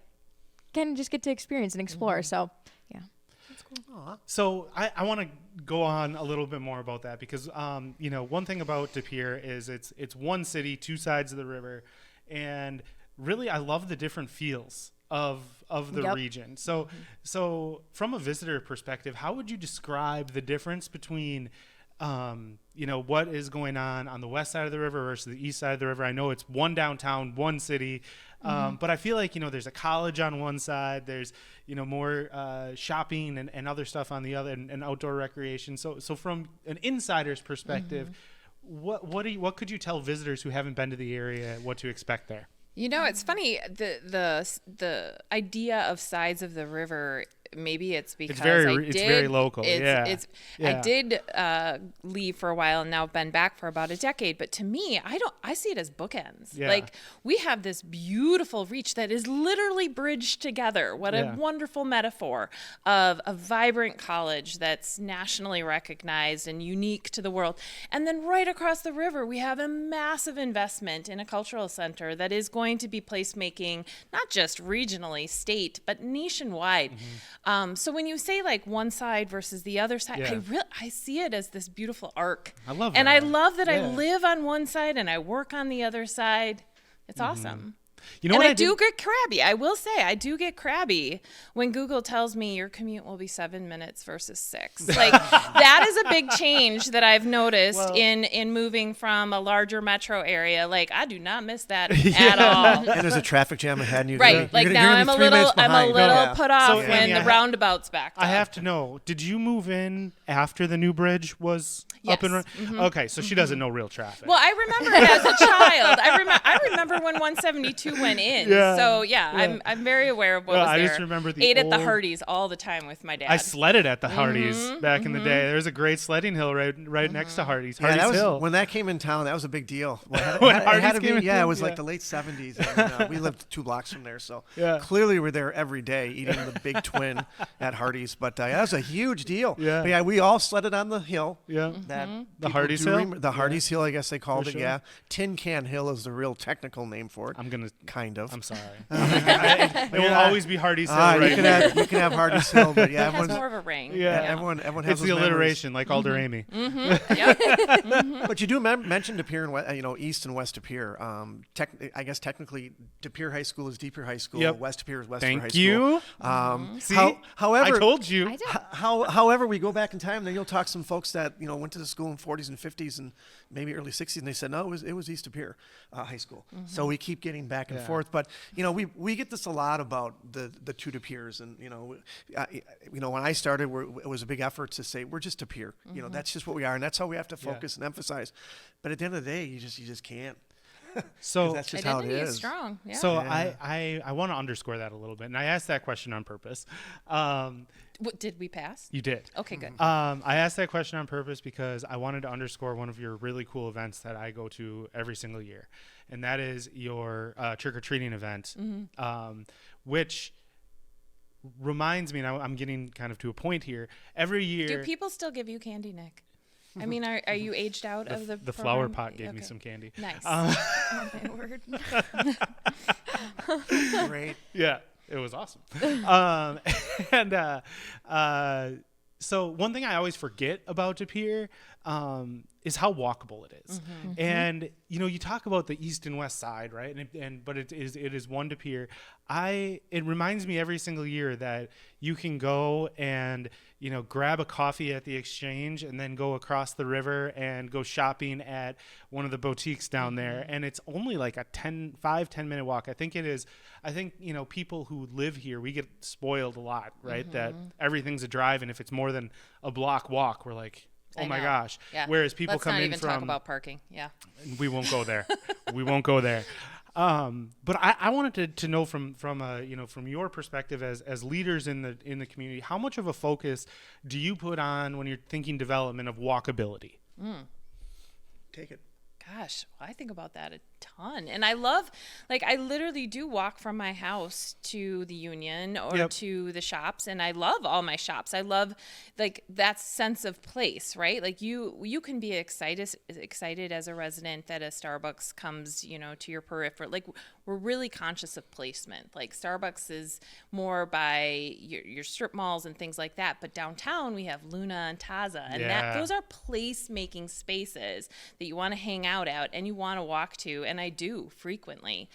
of just get to experience and explore. So yeah, that's cool. Aww. So I want to go on a little bit more about that because one thing about De Pere is it's one city, 2 sides of the river, and really I love the different feels of the region. So from a visitor perspective, how would you describe the difference between what is going on the west side of the river versus the east side of the river? I know it's one downtown, one city, but I feel like, there's a college on one side, there's, more shopping and other stuff on the other, and outdoor recreation. So from an insider's perspective, what could you tell visitors who haven't been to the area what to expect there? It's funny, the idea of sides of the river maybe it's because it's very local. I did leave for a while and now I've been back for about a decade. But to me, I see it as bookends. Yeah. Like we have this beautiful reach that is literally bridged together. What a wonderful metaphor of a vibrant college that's nationally recognized and unique to the world. And then right across the river, we have a massive investment in a cultural center that is going to be placemaking, not just regionally, state, but nationwide. So when you say like one side versus the other side, I see it as this beautiful arc. I love and that. I love that I live on one side and I work on the other side. It's awesome. You know and what I do get crabby. I will say I do get crabby when Google tells me your commute will be 7 minutes versus 6. Like that is a big change that I've noticed in moving from a larger metro area. Like I do not miss that at all. And there's a traffic jam ahead. And I'm a little put off when the roundabout's backed up. I have to know, did you move in after the new bridge was up and running? Okay, so she doesn't know real traffic. Well, I remember as a child. I remember when 172 went in. So I'm very aware of what was there. I just remember at the Hardee's all the time with my dad. I sledded at the Hardee's back in the day. There's a great sledding hill right next to Hardee's. Hardee's Hill. When that came in town, that was a big deal. It was like the late 70s. And, we lived 2 blocks from there, so clearly we're there every day eating the big twin at Hardee's. But that was a huge deal. But we all sledded on the hill. The Hardee's Hill? The Hardee's Hill, I guess they called it, Tin Can Hill is the real technical name for it. Kind of. I'm sorry. It will always be Hardee's Hill, right? You can have Hardee's Hill, but it's more of a ring. Everyone has it's the alliteration, like Alder Amy. But you do mention De Pere and East and West De Pere. I guess technically De Pere High School is De Pere High School. West De Pere is West De Pere High School. Thank you. However, I told you. However, we go back in time, then you'll talk to some folks that went to the school in 40s and 50s and maybe early 60s, and they said no, it was East De Pere High School. So we keep getting back and forth, but we get this a lot about the 2 De Peres, and when I started, it was a big effort to say we're just De Pere. That's just what we are, and that's how we have to focus and emphasize. But at the end of the day, you just can't. So that's just how it is. Strong. Yeah. So I want to underscore that a little bit, and I asked that question on purpose. Did we pass? You did. Okay, good. I asked that question on purpose because I wanted to underscore one of your really cool events that I go to every single year, and that is your trick-or-treating event, which reminds me, and I'm getting kind of to a point here, every year... Do people still give you candy, Nick? I mean, are you aged out of the The program? flower pot gave me some candy. Nice. Oh, my word. Great. Yeah, it was awesome. So one thing I always forget about De Pere is how walkable it is. And you talk about the east and west side, right? But it is one De Pere. It reminds me every single year that you can go and grab a coffee at the Exchange and then go across the river and go shopping at one of the boutiques down there, and it's only like a 5-10 minute walk. I think people who live here, we get spoiled a lot, right? That everything's a drive, and if it's more than a block walk, we're like, oh my gosh. Yeah. Whereas people Let's come not in even from talk about parking. Yeah. We won't go there. We won't go there. But I wanted to know from your perspective as leaders in the community, how much of a focus do you put on when you're thinking development of walkability? Take it. Gosh, I think about that a ton. And I literally do walk from my house to the Union or to the shops, and I love all my shops. I love that sense of place, right? Like you can be excited as a resident that a Starbucks comes, to your peripheral. Like we're really conscious of placement. Like Starbucks is more by your strip malls and things like that, but downtown we have Luna and Taza, and those are place-making spaces that you want to hang out at and you want to walk to, and I do frequently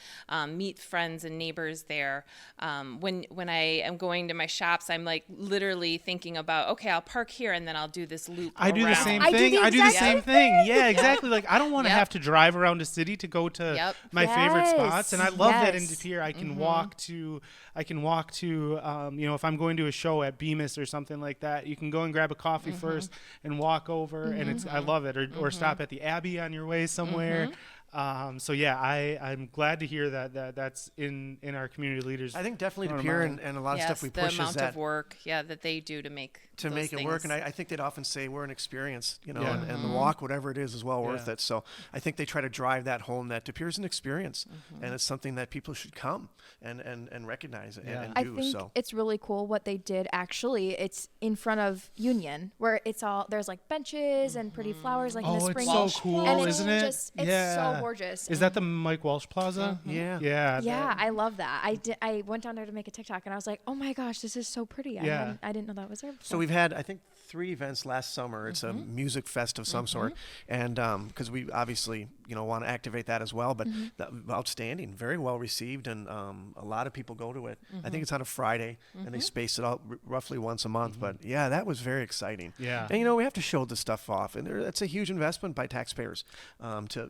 meet friends and neighbors there. When I am going to my shops, I'm like literally thinking about, okay, I'll park here and then I'll do this loop I do around. the same thing. I do the same thing. Yeah, exactly. Like I don't want to have to drive around a city to go to my favorite spots, and I love that in De Pere. I can walk to if I'm going to a show at Bemis or something like that, you can go and grab a coffee first and walk over, and I love it. Or stop at the Abbey on your way somewhere. So yeah, I'm glad to hear that's in our community leaders. I think definitely front to of Pere mind. and a lot of Yes, stuff we the push is amount that of work, that they do to make those it work. And things. I think they'd often say we're an experience, Yeah. and the walk, whatever it is well worth Yeah. it. So I think they try to drive that home that De Pere's an experience, and it's something that people should come and recognize and I do. think So it's really cool what they did. Actually, it's in front of Union, where there's like benches and pretty flowers, like in the Oh, spring. it's so cool, and it's isn't it? Just, it's so gorgeous. Is that the Mike Walsh Plaza? yeah. Yeah. Yeah, I love that. I went down there to make a TikTok, and I was like, oh my gosh, this is so pretty. Yeah. I didn't know that was there before. So we've had, I think, 3 events last summer. It's a music fest of some sort, and because we obviously want to activate that as well. But outstanding, very well received, and a lot of people go to it. I think it's on a Friday, and they space it out roughly once a month. But yeah, that was very exciting. Yeah. And we have to show this stuff off, and that's a huge investment by taxpayers. To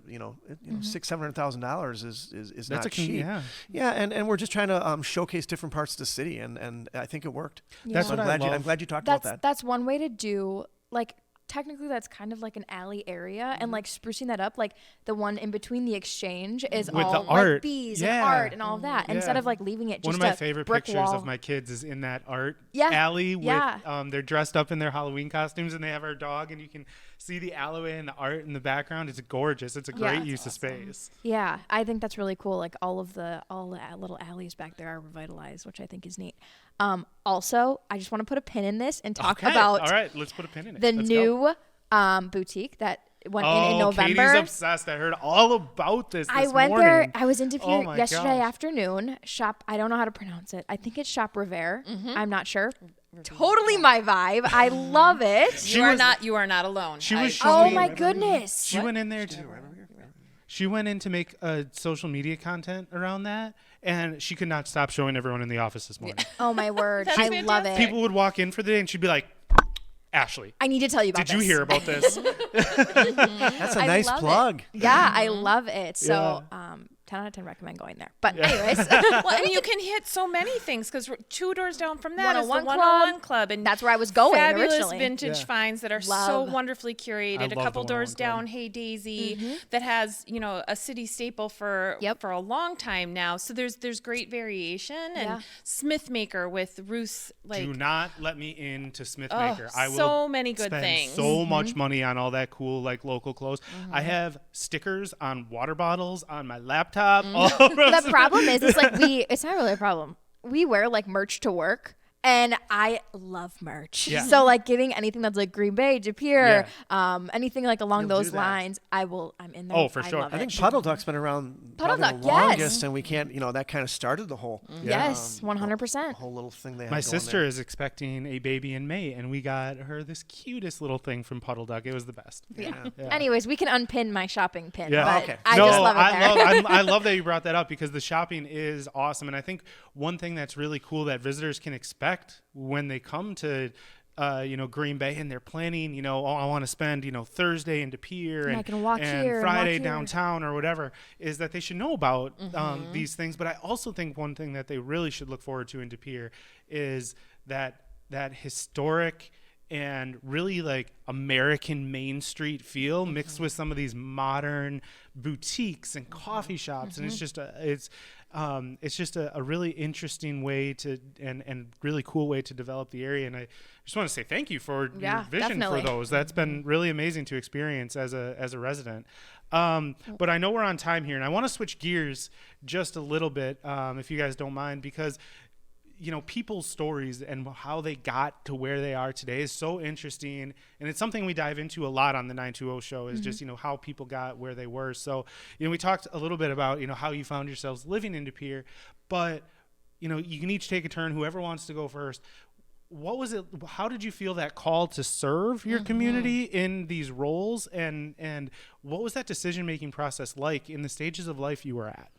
$600,000-$700,000 is That's not cheap. yeah. And we're just trying to showcase different parts of the city, and I think it worked. That's So what I love. I'm glad you talked about that. That's one way to do, like, technically that's kind of like an alley area, and like sprucing that up, like the one in between the exchange is With all the art. like bees and Yeah. art and all of that, instead Yeah. of like leaving it just One of my a favorite brick pictures wall. of my kids is in that art Yeah. alley with Yeah. they're dressed up in their Halloween costumes and they have our dog and you can see the alleyway and the art in the background. It's gorgeous. It's a great that's use of space. Yeah, I think that's really cool. Like all the little alleys back there are revitalized, which I think is neat. Also, I just want to put a pin in this and talk Okay. about All right, let's put a pin in it. the Let's go. new boutique that went in November. Katie's obsessed. I heard all about this I this went morning. there. I was in De Pere Oh my yesterday gosh. afternoon. Shop. I don't know how to pronounce it. I think it's Shop Revere. I'm not sure. Totally my vibe. I love it. You are not alone. She was Oh showing. my goodness. She went in there to. She went in to make social media content around that, and she could not stop showing everyone in the office this morning. Oh my word. That's I love it. People would walk in for the day, and she'd be like, "Ashley, I need to tell you about did you this. hear about this?" That's a I nice love it. plug. Yeah, I love it. So, Yeah. 10 out of 10 recommend going there. But anyways, Well, and you can hit so many things because 2 doors down from that is the 101 101 Club, and that's where I was going fabulous originally. vintage Yeah. finds that are so Love. wonderfully I curated. A love couple the doors 101 Club. down, Hey Daisy, that has a city staple for a long time now. So there's great variation, and Yeah. Smithmaker with Ruth's Do not let me into Smithmaker. I will so many good spend things. so much money on all that cool local clothes. I have stickers on water bottles on my laptop. All over. The problem is like it's not really a problem. We wear like merch to work. And I love merch. Yeah. So like getting anything that's like Green Bay, De Pere, anything like along You'll those do that. lines, I'm in there. Oh, for sure. love I think it. Puddle Duck's been around Puddle probably Duck, the yes. longest, and we can't, that kind of started the whole, Yes, the 100%. whole little thing they had My going sister there. is expecting a baby in May, and we got her this cutest little thing from Puddle Duck. It was the best. Yeah. Yeah. Anyways, we can unpin my shopping pin. Yeah. But Okay. I just love it there. I love that you brought that up because the shopping is awesome, and I think one thing that's really cool that visitors can expect when they come to Green Bay and they're planning, I want to spend, Thursday in De Pere I can walk and here and Friday walk here. downtown or whatever, is that they should know about these things. But I also think one thing that they really should look forward to in De Pere is that historic and really like American Main Street feel mixed with some of these modern boutiques and coffee shops, and it's just a really interesting way to and really cool way to develop the area. And I just want to say thank you for your vision definitely. for those. That's been really amazing to experience as a resident. But I know we're on time here, and I want to switch gears just a little bit, if you guys don't mind, because people's stories and how they got to where they are today is so interesting. And it's something we dive into a lot on the 920 show is just, how people got where they were. So, we talked a little bit about, how you found yourselves living in De Pere, but, you can each take a turn, whoever wants to go first. What was it? How did you feel that call to serve your community in these roles? And what was that decision-making process like in the stages of life you were at?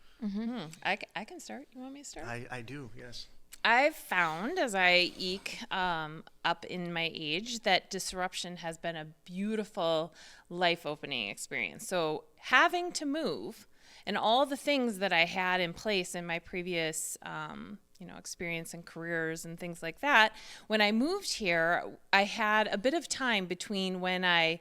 I can start. You want me to start? I do, yes. I've found as I eke up in my age that disruption has been a beautiful life opening experience. So having to move and all the things that I had in place in my previous experience and careers and things like that. When I moved here, I had a bit of time between when I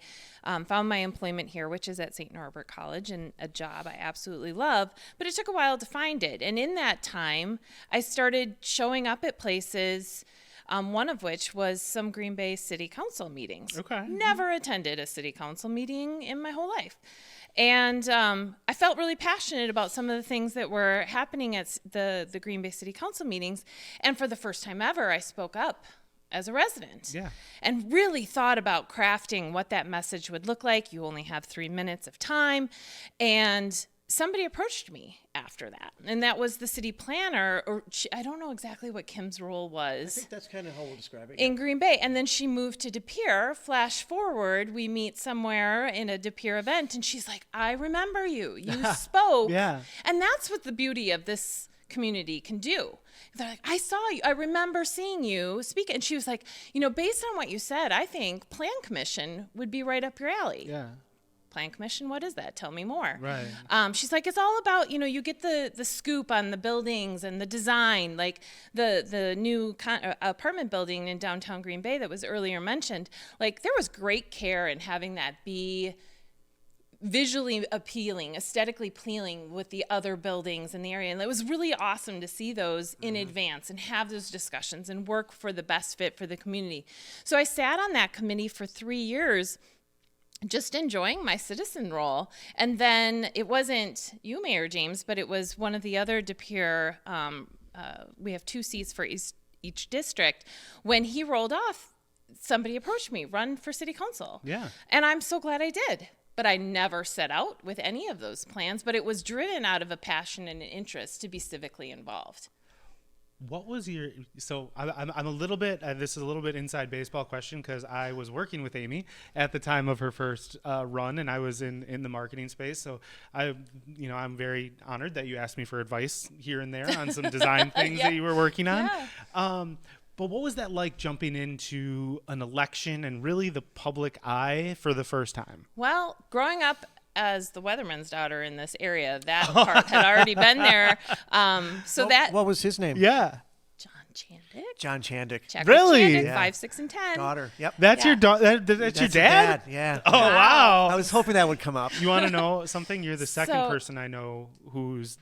found my employment here, which is at St. Norbert College, and a job I absolutely love, but it took a while to find it. And in that time, I started showing up at places, one of which was some Green Bay City Council meetings. Okay. Never attended a City Council meeting in my whole life. And I felt really passionate about some of the things that were happening at the Green Bay City Council meetings. And for the first time ever, I spoke up as a resident. Yeah. And really thought about crafting what that message would look like. You only have 3 minutes of time. And somebody approached me after that. And that was the city planner, or I don't know exactly what Kim's role was. I think that's kind of how we'll describe it. In Green Bay. And then she moved to De Pere. Flash forward, we meet somewhere in a De Pere event, and she's like, I remember you. You spoke. Yeah. And that's what the beauty of this community can do. They're like, I saw you. I remember seeing you speak. And she was like, based on what you said, I think Plan Commission would be right up your alley. Yeah. Plan Commission, what is that? Tell me more. Right. She's like, it's all about, you get the scoop on the buildings and the design, like the new apartment building in downtown Green Bay that was earlier mentioned. Like, there was great care in having that be visually appealing, aesthetically pleasing with the other buildings in the area. And it was really awesome to see those in advance and have those discussions and work for the best fit for the community. So I sat on that committee for 3 years, just enjoying my citizen role. And then it wasn't you, Mayor James, but it was one of the other De Pere, we have 2 seats for each district. When he rolled off, somebody approached me, run for city council. Yeah. And I'm so glad I did. But I never set out with any of those plans, but it was driven out of a passion and an interest to be civically involved. What was I'm a little bit, this is a little bit inside baseball question, because I was working with Amy at the time of her first run, and I was in the marketing space. So I'm very honored that you asked me for advice here and there on some design things that you were working on. Yeah. But what was that like, jumping into an election and really the public eye for the first time? Well, growing up as the weatherman's daughter in this area, that part had already been there. What was his name? Yeah. John Chandik. John Chandik. Check Really? Chandik, Yeah. 5, 6, and 10. Daughter. Yep. That's your Yeah. that's your dad? Yeah. Oh, wow. I was hoping that would come up. You want to know something? You're the second So- person I know whose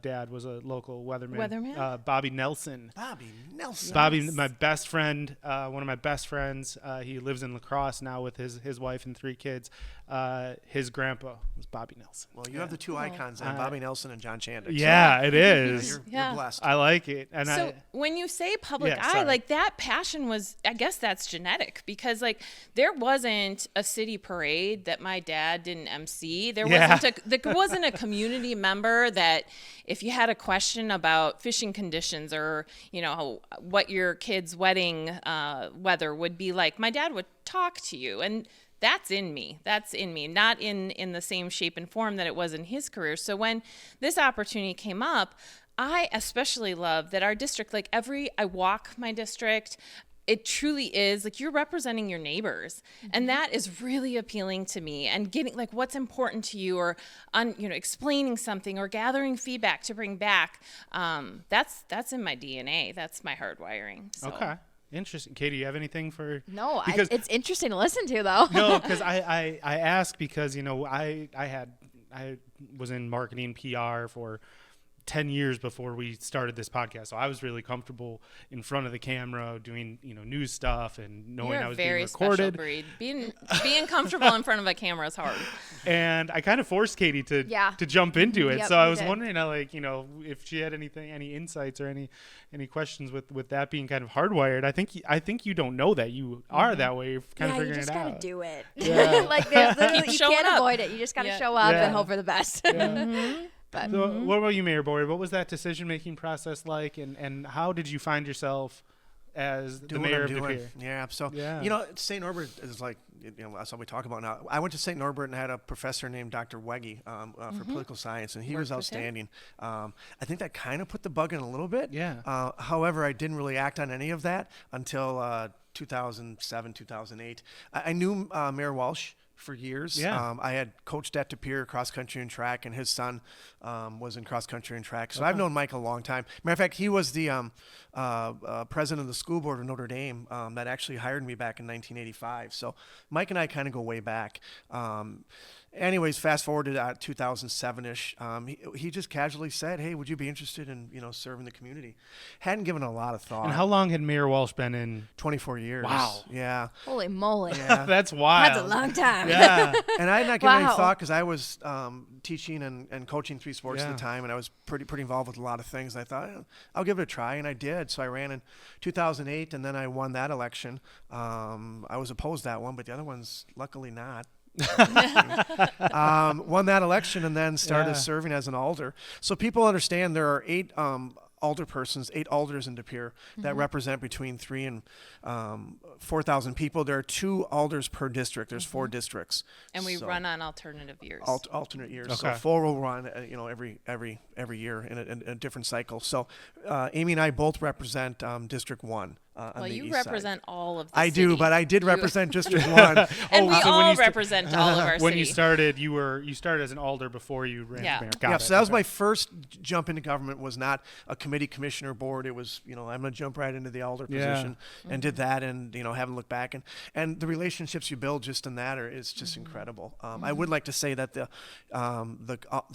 dad was a local weatherman. Weatherman? Bobby Nelson. Bobby Nelson. Bobby, my best friend, one of my best friends. He lives in La Crosse now with his wife and 3 kids. His grandpa was Bobby Nelson. Well, you have the 2 icons then, Bobby Nelson and John Chandik. Yeah, it is. You're Yeah. blessed. I like it. And So when you say public Yeah, eye, sorry. like that passion was, I guess that's genetic, because like there wasn't a city parade that my dad didn't MC. There wasn't a community member that if you had a question about fishing conditions or, what your kid's wedding weather would be like, my dad would talk to you. And that's in me, not in the same shape and form that it was in his career. So when this opportunity came up, I especially love that our district, I walk my district, it truly is like you're representing your neighbors. And that is really appealing to me, and getting like what's important to you, or explaining something or gathering feedback to bring back. That's in my DNA. That's my hardwiring. So. Okay. Interesting. Katie, you have anything for? No, Because- it's interesting to listen to, though. No, because I ask because I was in marketing PR for 10 years before we started this podcast, so I was really comfortable in front of the camera doing news stuff and knowing You're I a was very being recorded. special breed. Being comfortable in front of a camera is hard. And I kind of forced Katie to Yeah. jump into it. Yep, So I you was did. wondering if she had any insights or any questions with that being kind of hardwired. I think you don't know that you are that way. You're kind of you figuring just it gotta out. do it. Yeah. Like there's literally, Keep you showing can't up. avoid it. You just gotta Yeah. show up Yeah. and hope for the best. But So what about you, Mayor Boyd? What was that decision-making process like, and how did you find yourself as the Doing mayor what of I'm De doing. Pere? Yeah. So, Yeah. St. Norbert is like, that's what we talk about now. I went to St. Norbert and had a professor named Dr. Wegge for political science, and he was Worked with him. outstanding. I think that kind of put the bug in a little bit. Yeah. However, I didn't really act on any of that until 2007, 2008. I knew Mayor Walsh for years. Yeah. I had coached at Pere cross country and track, and his son was in cross country and track. So I've known Mike a long time. Matter of fact, he was the president of the school board of Notre Dame that actually hired me back in 1985. So Mike and I kind of go way back. Anyways, fast forward to 2007-ish, he just casually said, "Hey, would you be interested in serving the community?" Hadn't given a lot of thought. And how long had Mayor Walsh been in? 24 years. Wow. Yeah. Holy moly. Yeah. That's wild. That's a long time. Yeah. And I had not given any Wow. thought because I was teaching and coaching 3 sports at Yeah. the time, and I was pretty involved with a lot of things. And I thought, I'll give it a try, and I did. So I ran in 2008, and then I won that election. I was opposed that one, but the other one's luckily not. Won that election and then started serving as an alder. So people understand there are 8 alderpersons, 8 alders in De Pere that represent between 3,000 and 4,000 people. There are 2 alders per district. There's 4 districts, And we run on alternative years. alternate years. So Okay. 4 will run, every year in a different cycle. So Amy and I both represent District 1. On Well, the you east side. represent all of the I city. do, but I did represent District 1. And we so when all you sta- represent all of our When city. you started, you started as an alder before you ran Yeah. for mayor. Got Yeah, it. so that was Okay. my first jump into government. Was not a committee commissioner board. It was, I'm going to jump right into the alder position and did that, and haven't looked back. And the relationships you build just in that is just incredible. I would like to say that the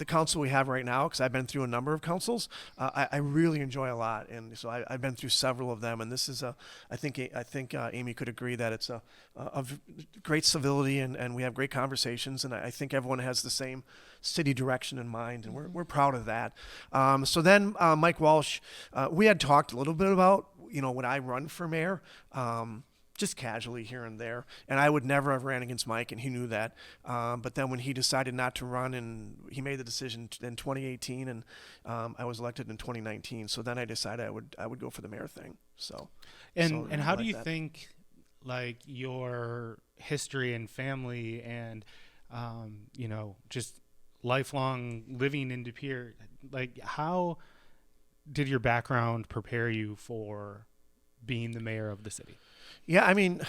council we have right now, because I've been through a number of councils, I really enjoy a lot, and so I've been through several of them, and this is I think Amy could agree that it's a great civility, and we have great conversations, and I think everyone has the same city direction in mind, and we're proud of that. So then Mike Walsh, we had talked a little bit about, would I run for mayor? Just casually here and there, and I would never have ran against Mike, and he knew that. But then when he decided not to run, and he made the decision in 2018, and I was elected in 2019. So then I decided I would go for the mayor thing. So And how do like you that. think, like, your history and family and just lifelong living in De Pere, like, how did your background prepare you for being the mayor of the city? Yeah, I mean,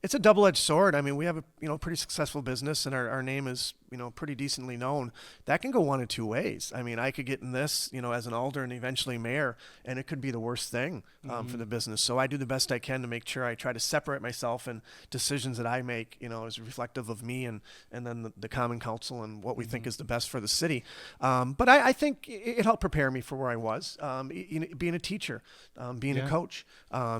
it's a double-edged sword. I mean, we have a pretty successful business, and our name is pretty decently known. That can go one of 2 ways. I mean, I could get in this as an alder and eventually mayor, and it could be the worst thing for the business. So I do the best I can to make sure I try to separate myself, and decisions that I make is reflective of me and then the common council and what we think is the best for the city. But I think it helped prepare me for where I was, being a teacher, being a coach,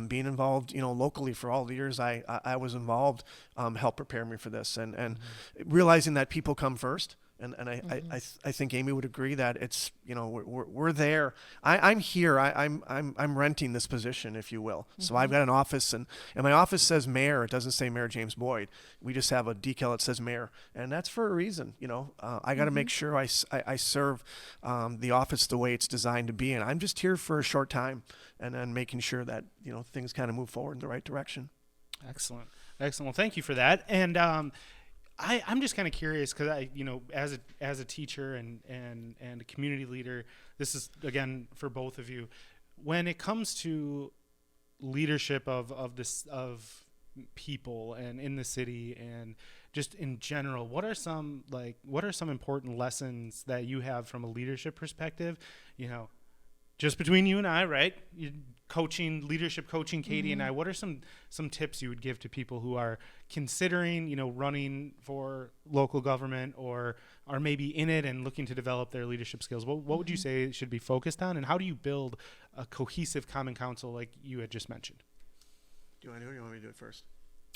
being involved locally for all the years I was involved, helped prepare me for this, and realizing that people come first. And I think Amy would agree that it's we're there. I'm here. I'm renting this position, if you will. So I've got an office, and my office says mayor. It doesn't say Mayor James Boyd. We just have a decal that says mayor, and that's for a reason. I got to make sure I serve the office the way it's designed to be, and I'm just here for a short time, and then making sure that things kind of move forward in the right direction. Excellent. Well, thank you for that. And I'm just kind of curious because as a teacher and a community leader, this is again for both of you. When it comes to leadership of people and in the city and just in general, what are some important lessons that you have from a leadership perspective? Just between you and I, right? Leadership coaching, Katie and I. What are some tips you would give to people who are considering, running for local government or are maybe in it and looking to develop their leadership skills? What would you say should be focused on, and how do you build a cohesive common council like you had just mentioned? Do you want to do it, or you want me to do it first?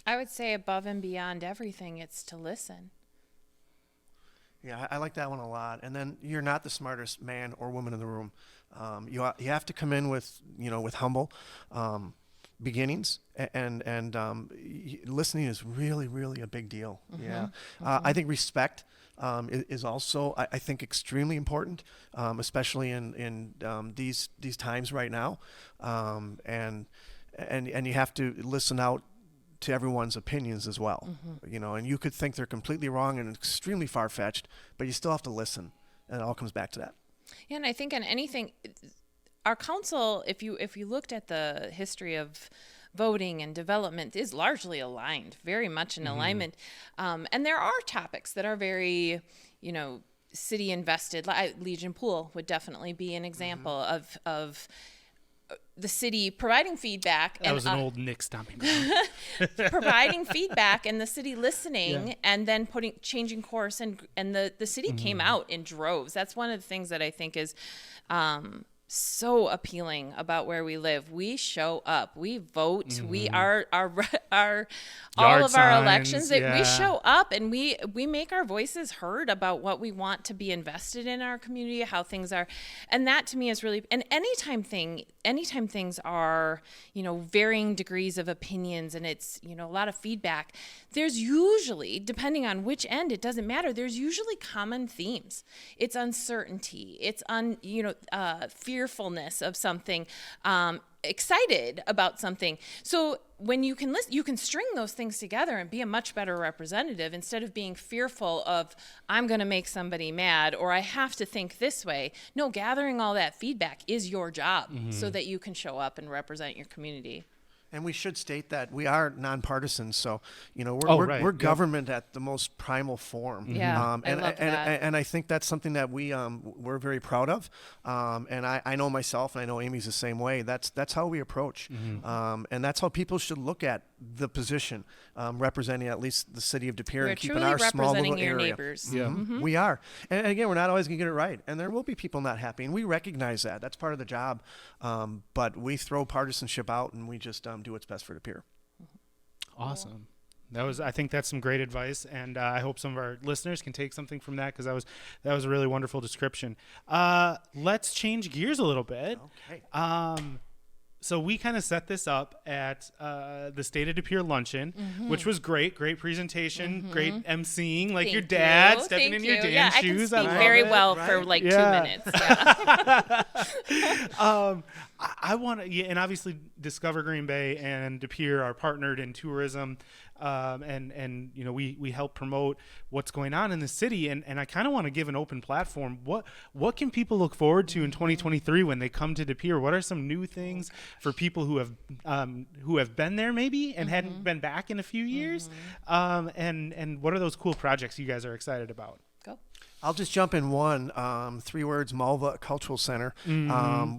I would say above and beyond everything, it's to listen. Yeah, I like that one a lot. And then you're not the smartest man or woman in the room. You have to come in with humble beginnings, and listening is really, really a big deal. Yeah, I think respect is also I think extremely important, especially in these times right now, and you have to listen out to everyone's opinions as well, and you could think they're completely wrong and extremely far-fetched, but you still have to listen, and it all comes back to that. Yeah, and I think on anything, our council, if you looked at the history of voting and development is largely aligned, very much in alignment. And there are topics that are very, city invested. Legion Pool would definitely be an example of the city providing feedback. That was an old Nick stomping ground. Providing feedback and the city listening and then changing course, and the city came out in droves. That's one of the things that I think is so appealing about where we live. We show up, we vote, we are all of our elections. We show up and we make our voices heard about what we want to be invested in our community, how things are. And that to me is really, and anytime things are, varying degrees of opinions and it's, a lot of feedback, there's usually, depending on which end, it doesn't matter, there's usually common themes. It's uncertainty, it's fearfulness of something, excited about something. So when you can listen, you can string those things together and be a much better representative instead of being fearful of, I'm going to make somebody mad or I have to think this way. No, gathering all that feedback is your job so that you can show up and represent your community. And we should state that we are nonpartisan, so we're government at the most primal form. Yeah, I love that. And I think that's something that we're very proud of. And I know myself, and I know Amy's the same way. That's how we approach, and that's how people should look at the position, representing at least the city of De Pere and keeping our small little area. Neighbors. Yeah, we are. And again, we're not always going to get it right, and there will be people not happy, and we recognize that. That's part of the job. But we throw partisanship out, and we just do what's best for De Pere. Awesome. I think that's some great advice, and I hope some of our listeners can take something from that, because that was a really wonderful description. Let's change gears a little bit. Okay. So we kind of set this up at the State of De Pere luncheon, which was great presentation, great emceeing, like your dad stepping in your dance shoes. I can speak very well for like 2 minutes. Yeah. I want to, and obviously Discover Green Bay and De Pere are partnered in tourism, and we help promote what's going on in the city, and I kind of want to give an open platform. What can people look forward to in 2023 when they come to De Pere? What are some new things for people who have been there maybe and hadn't been back in a few years? And what are those cool projects you guys are excited about? Go. I'll just jump in one. 3 words, Malva Cultural Center,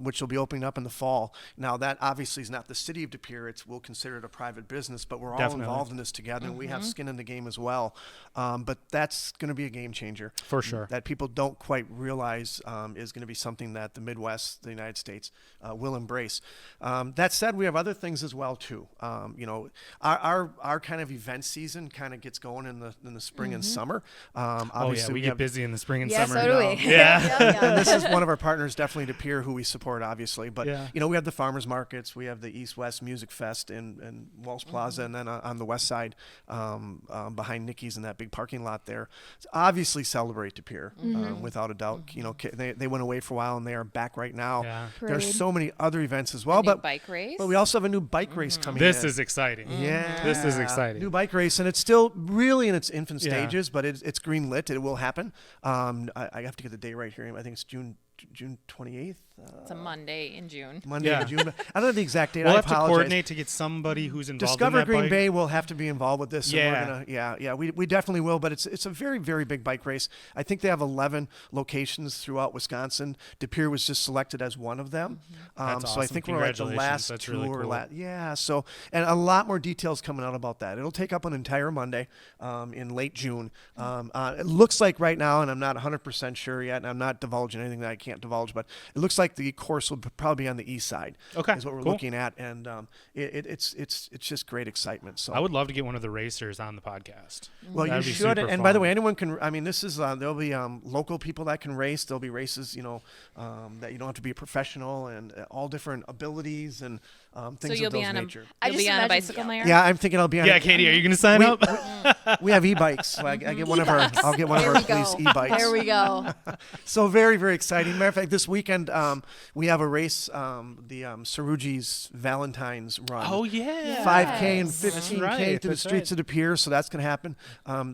which will be opening up in the fall. Now, that obviously is not the city of De Pere. We'll consider it a private business, but we're all involved in this together, and we have skin in the game as well. But that's going to be a game changer. For sure. That people don't quite realize is going to be something that the Midwest, the United States, will embrace. That said, we have other things as well, too. Our kind of event season kind of gets going in the spring and summer. Obviously, we get busy in the spring and yeah, summer. So do we. And this is one of our partners, definitely De Pere, who we support, obviously. But we have the farmers markets, we have the East-West Music Fest in Wells Plaza, and then on the west side, behind Nikki's in that big parking lot there. So obviously, celebrate De Pere, without a doubt. They went away for a while, and they are back right now. Yeah. There's so many other events as well. But bike race. But we also have a new bike race coming in. This is exciting. Yeah, this is exciting. New bike race, and it's still really in its infant stages, but it's green lit. It will happen. I have to get the day right here. I think it's June 28th. It's a Monday in June. Monday in June. I don't know the exact date. We'll I have apologize. to coordinate to get somebody who's involved Discover in that Green bike. Bay will have to be involved with this. Yeah. And we definitely will, but it's a very, very big bike race. I think they have 11 locations throughout Wisconsin. De Pere was just selected as one of them. That's so I awesome. think we're at the last That's tour. really cool. So, and a lot more details coming out about that. It'll take up an entire Monday in late June. It looks like right now, and I'm not 100% sure yet, and I'm not divulging anything that I can't divulge, but it looks like the course will probably be on the east side. Okay, is what we're cool. looking at, and it's just great excitement. So I would love to get one of the racers on the podcast. Well, That'd you be should, super and by the fun. way, anyone can. I mean, this is there'll be local people that can race. There'll be races, that you don't have to be a professional, and all different abilities and things you'll of be those on nature. You'll be on a imagine- bicycle, yeah. Mayor? Yeah, I'm thinking I'll be on. Yeah, Katie, are you going to sign up? We have e-bikes. So I get one of our. I'll get one of There our we go. police e-bikes. There we go. So very, very exciting. Matter of fact, this weekend we have a race, the Saruji's Valentine's Run. Oh, yeah. 5K and Yes. 15K right, through the that's streets of De Pere. So that's going to happen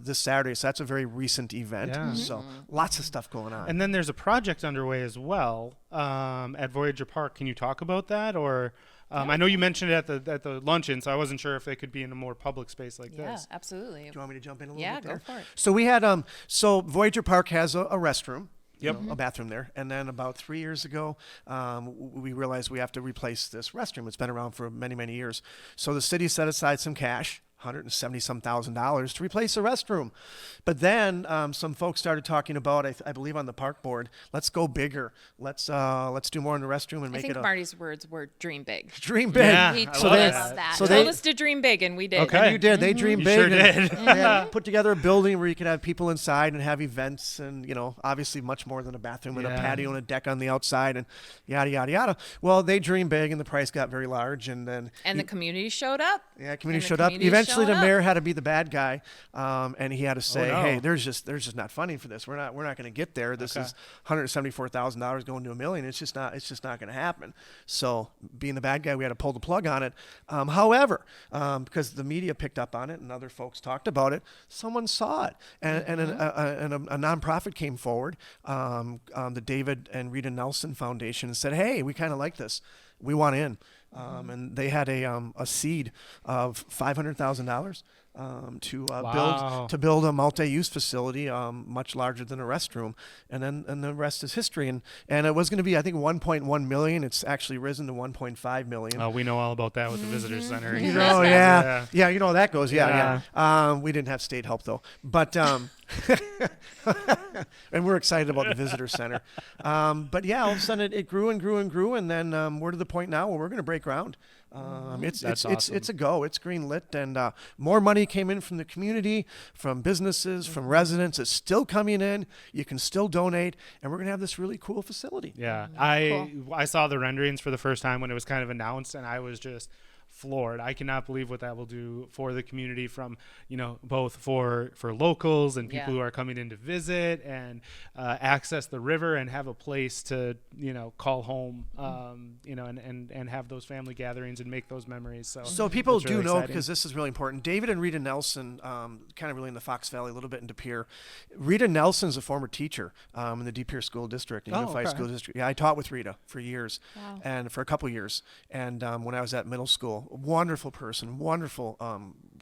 this Saturday. So that's a very recent event. Yeah. So lots of stuff going on. And then there's a project underway as well at Voyager Park. Can you talk about that, or I know you mentioned it at the luncheon, so I wasn't sure if they could be in a more public space like Yeah, this. absolutely. Do you want me to jump in a little Yeah, bit there? go for it. So we had so Voyager Park has a restroom. Yep. A bathroom there. And then about 3 years ago, we realized we have to replace this restroom. It's been around for many, many years. So the city set aside some cash, $170,000 to replace the restroom. But then some folks started talking about, I believe on the park board, let's go bigger. Let's do more in the restroom and I make think it a Marty's words were dream big. dream big. Yeah. He I told love us that. So told they- us to dream big, and we did. Okay. And you did. They dreamed You big. sure and did. they had put together a building where you could have people inside and have events and, obviously much more than a bathroom and a Yeah. patio and a deck on the outside and yada, yada, yada. Well, they dreamed big and the price got very large. And then And the community showed up. yeah, community And the showed up. community Eventually, showed the up. mayor had to be the bad guy, and he had to say, no. "Hey, there's just not funding for this. We're not going to get there. This is $174,000 going to $1 million. It's just not going to happen." So, being the bad guy, we had to pull the plug on it. However, because the media picked up on it and other folks talked about it, someone saw it, and a nonprofit came forward, the David and Rita Nelson Foundation, and said, "Hey, we kind of like this. We want in." And they had a seed of $500,000 Wow. to build a multi-use facility much larger than a restroom, and the rest is history. And it was going to be, I think, 1.1 million. It's actually risen to 1.5 million. Oh, we know all about that with the visitor center. You know, yeah, you know how that goes. Yeah. We didn't have state help though, but and we're excited about the visitor center. But yeah, all of a sudden it grew and grew and grew, and then we're to the point now where we're going to break ground. It's a go. It's green lit, and more money came in from the community, from businesses, from residents. It's still coming in. You can still donate, and we're going to have this really cool facility. Yeah, Cool. I saw the renderings for the first time when it was kind of announced, and I was just floored. I cannot believe what that will do for the community, from both for locals and people Yeah. who are coming in to visit and access the river and have a place to call home, and have those family gatherings and make those memories. So people that's really do know, exciting. because this is really important. David and Rita Nelson, kind of really in the Fox Valley, a little bit in De Pere. Rita Nelson's a former teacher in the De Pere School District, Unified okay. School District. Yeah, I taught with Rita for years, Wow. and for a couple years. And when I was at middle school, wonderful person, wonderful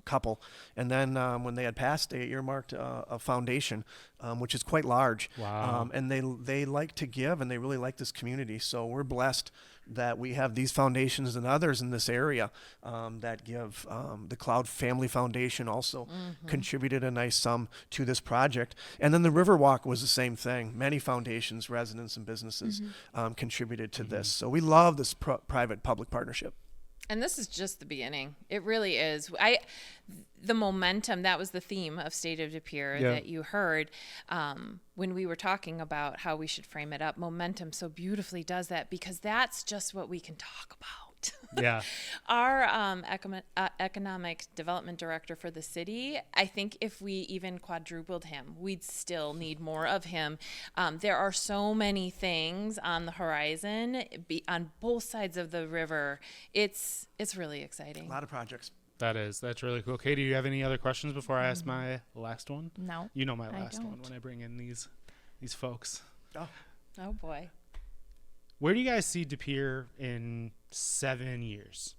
couple. And then when they had passed, they earmarked a foundation, which is quite large. Wow. And they like to give, and they really like this community. So we're blessed that we have these foundations and others in this area that give. The Cloud Family Foundation also contributed a nice sum to this project. And then the Riverwalk was the same thing. Many foundations, residents, and businesses contributed to this. So we love this private-public partnership. And this is just the beginning. It really is. The momentum, that was the theme of State of De Pere that you heard when we were talking about how we should frame it up. Momentum so beautifully does that, because that's just what we can talk about. Yeah. Our economic development director for the city, I think if we even quadrupled him, we'd still need more of him. There are so many things on the horizon on both sides of the river. It's really exciting. A lot of projects. That's really cool. Katie, do you have any other questions before I ask my last one? No. You know my I last one don't. when I bring in these folks. Oh boy. Where do you guys see De Pere in 7 years?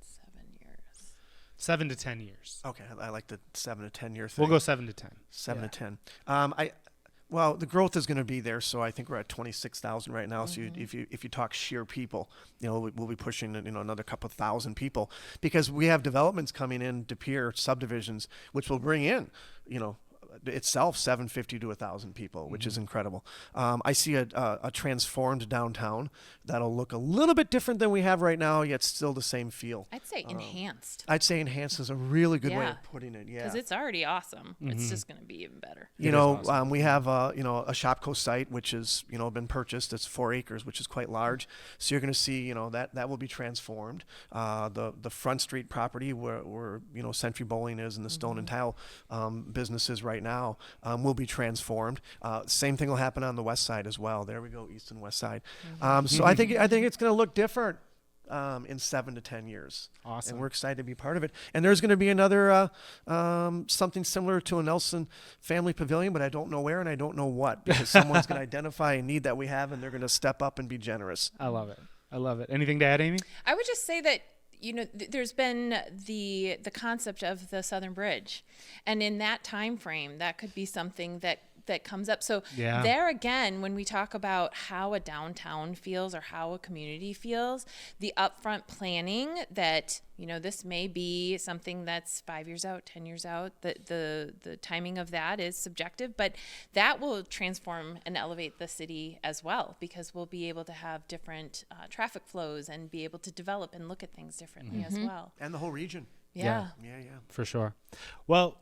7 years. 7 to 10 years. Okay, I like the 7 to 10 year thing. We'll go 7 to 10. 7 Yeah. to 10. Well, the growth is going to be there, so I think we're at 26,000 right now. So if you talk sheer people, we'll be pushing another couple thousand people, because we have developments coming in, De Pere subdivisions, which will bring in itself 750 to 1,000 people, which is incredible. I see a transformed downtown that'll look a little bit different than we have right now, yet still the same feel. I'd say enhanced, I'd say enhanced is a really good way Yeah. of putting it. Yeah. because it's already awesome. It's just going to be even better. You It know, is awesome. we have a Shopko site which is been purchased. It's 4 acres, which is quite large. So you're going to see that will be transformed. The Front Street property where Century Bowling is and the Stone and Tile businesses right now will be transformed. Same thing will happen on the west side as well. There we go, east and west side. So I think it's going to look different in 7 to 10 years. Awesome. And we're excited to be part of it. And there's going to be another something similar to a Nelson Family Pavilion, but I don't know where and I don't know what, because someone's going to identify a need that we have, and they're going to step up and be generous. I love it. I love it. Anything to add, Amy? I would just say that, there's been the concept of the Southern Bridge, and in that time frame, that could be something that comes up. So there again, when we talk about how a downtown feels or how a community feels, the upfront planning that, this may be something that's 5 years out, 10 years out, the timing of that is subjective, but that will transform and elevate the city as well, because we'll be able to have different traffic flows and be able to develop and look at things differently as well. And the whole region. Yeah. For sure. Well,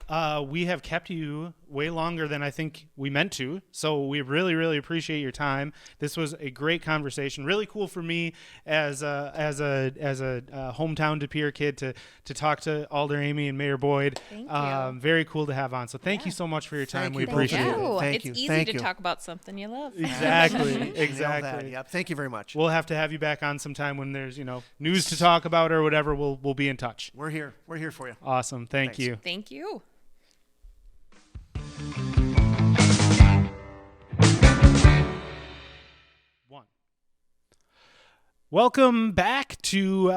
we have kept you way longer than I think we meant to, so we really, really appreciate your time. This was a great conversation. Really cool for me as a hometown De Pere kid to talk to Alder Amy and Mayor Boyd. Thank you. Very cool to have on. So thank you so much for your time. Thank We you both. appreciate it. Yeah. Thank you. It's easy Thank to you. talk about something you love. Exactly. Nailed that. Exactly. Yep. Thank you very much. We'll have to have you back on sometime when there's news to talk about or whatever. We'll be in touch. We're here. We're here for you. Awesome. Thank Thanks. you. Thank you. Welcome back to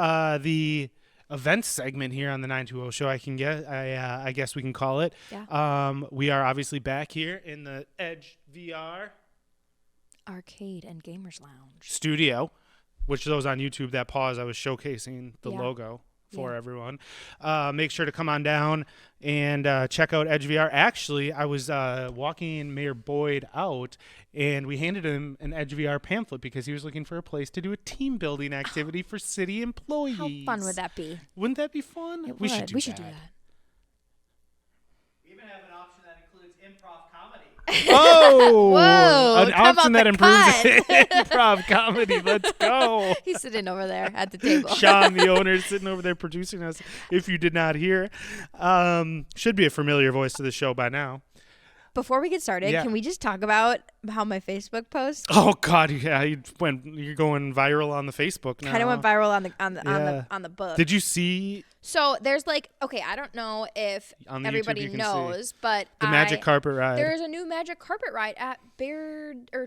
the events segment here on the 920 show. I guess we can call it. Yeah. We are obviously back here in the Edge VR Arcade and Gamers Lounge. studio, which those on YouTube, that pause, I was showcasing the logo for everyone. Make sure to come on down and check out Edge VR. Actually, I was walking Mayor Boyd out, and we handed him an Edge VR pamphlet because he was looking for a place to do a team building activity for city employees. How fun would that be? Wouldn't that be fun? We should do do that. We even have an option that includes improv comedy. Oh, Whoa, an come option out that the improves cut. improv comedy. Let's go. He's sitting over there at the table. Sean, the owner, is sitting over there producing us. If you did not hear, should be a familiar voice to the show by now. Before we get started, can we just talk about how my Facebook post Oh God, yeah, you're going viral on the Facebook now. kind of went viral on the book? Did you see So there's I don't know if on the YouTube everybody you can knows, but the magic carpet ride? There's a new magic carpet ride at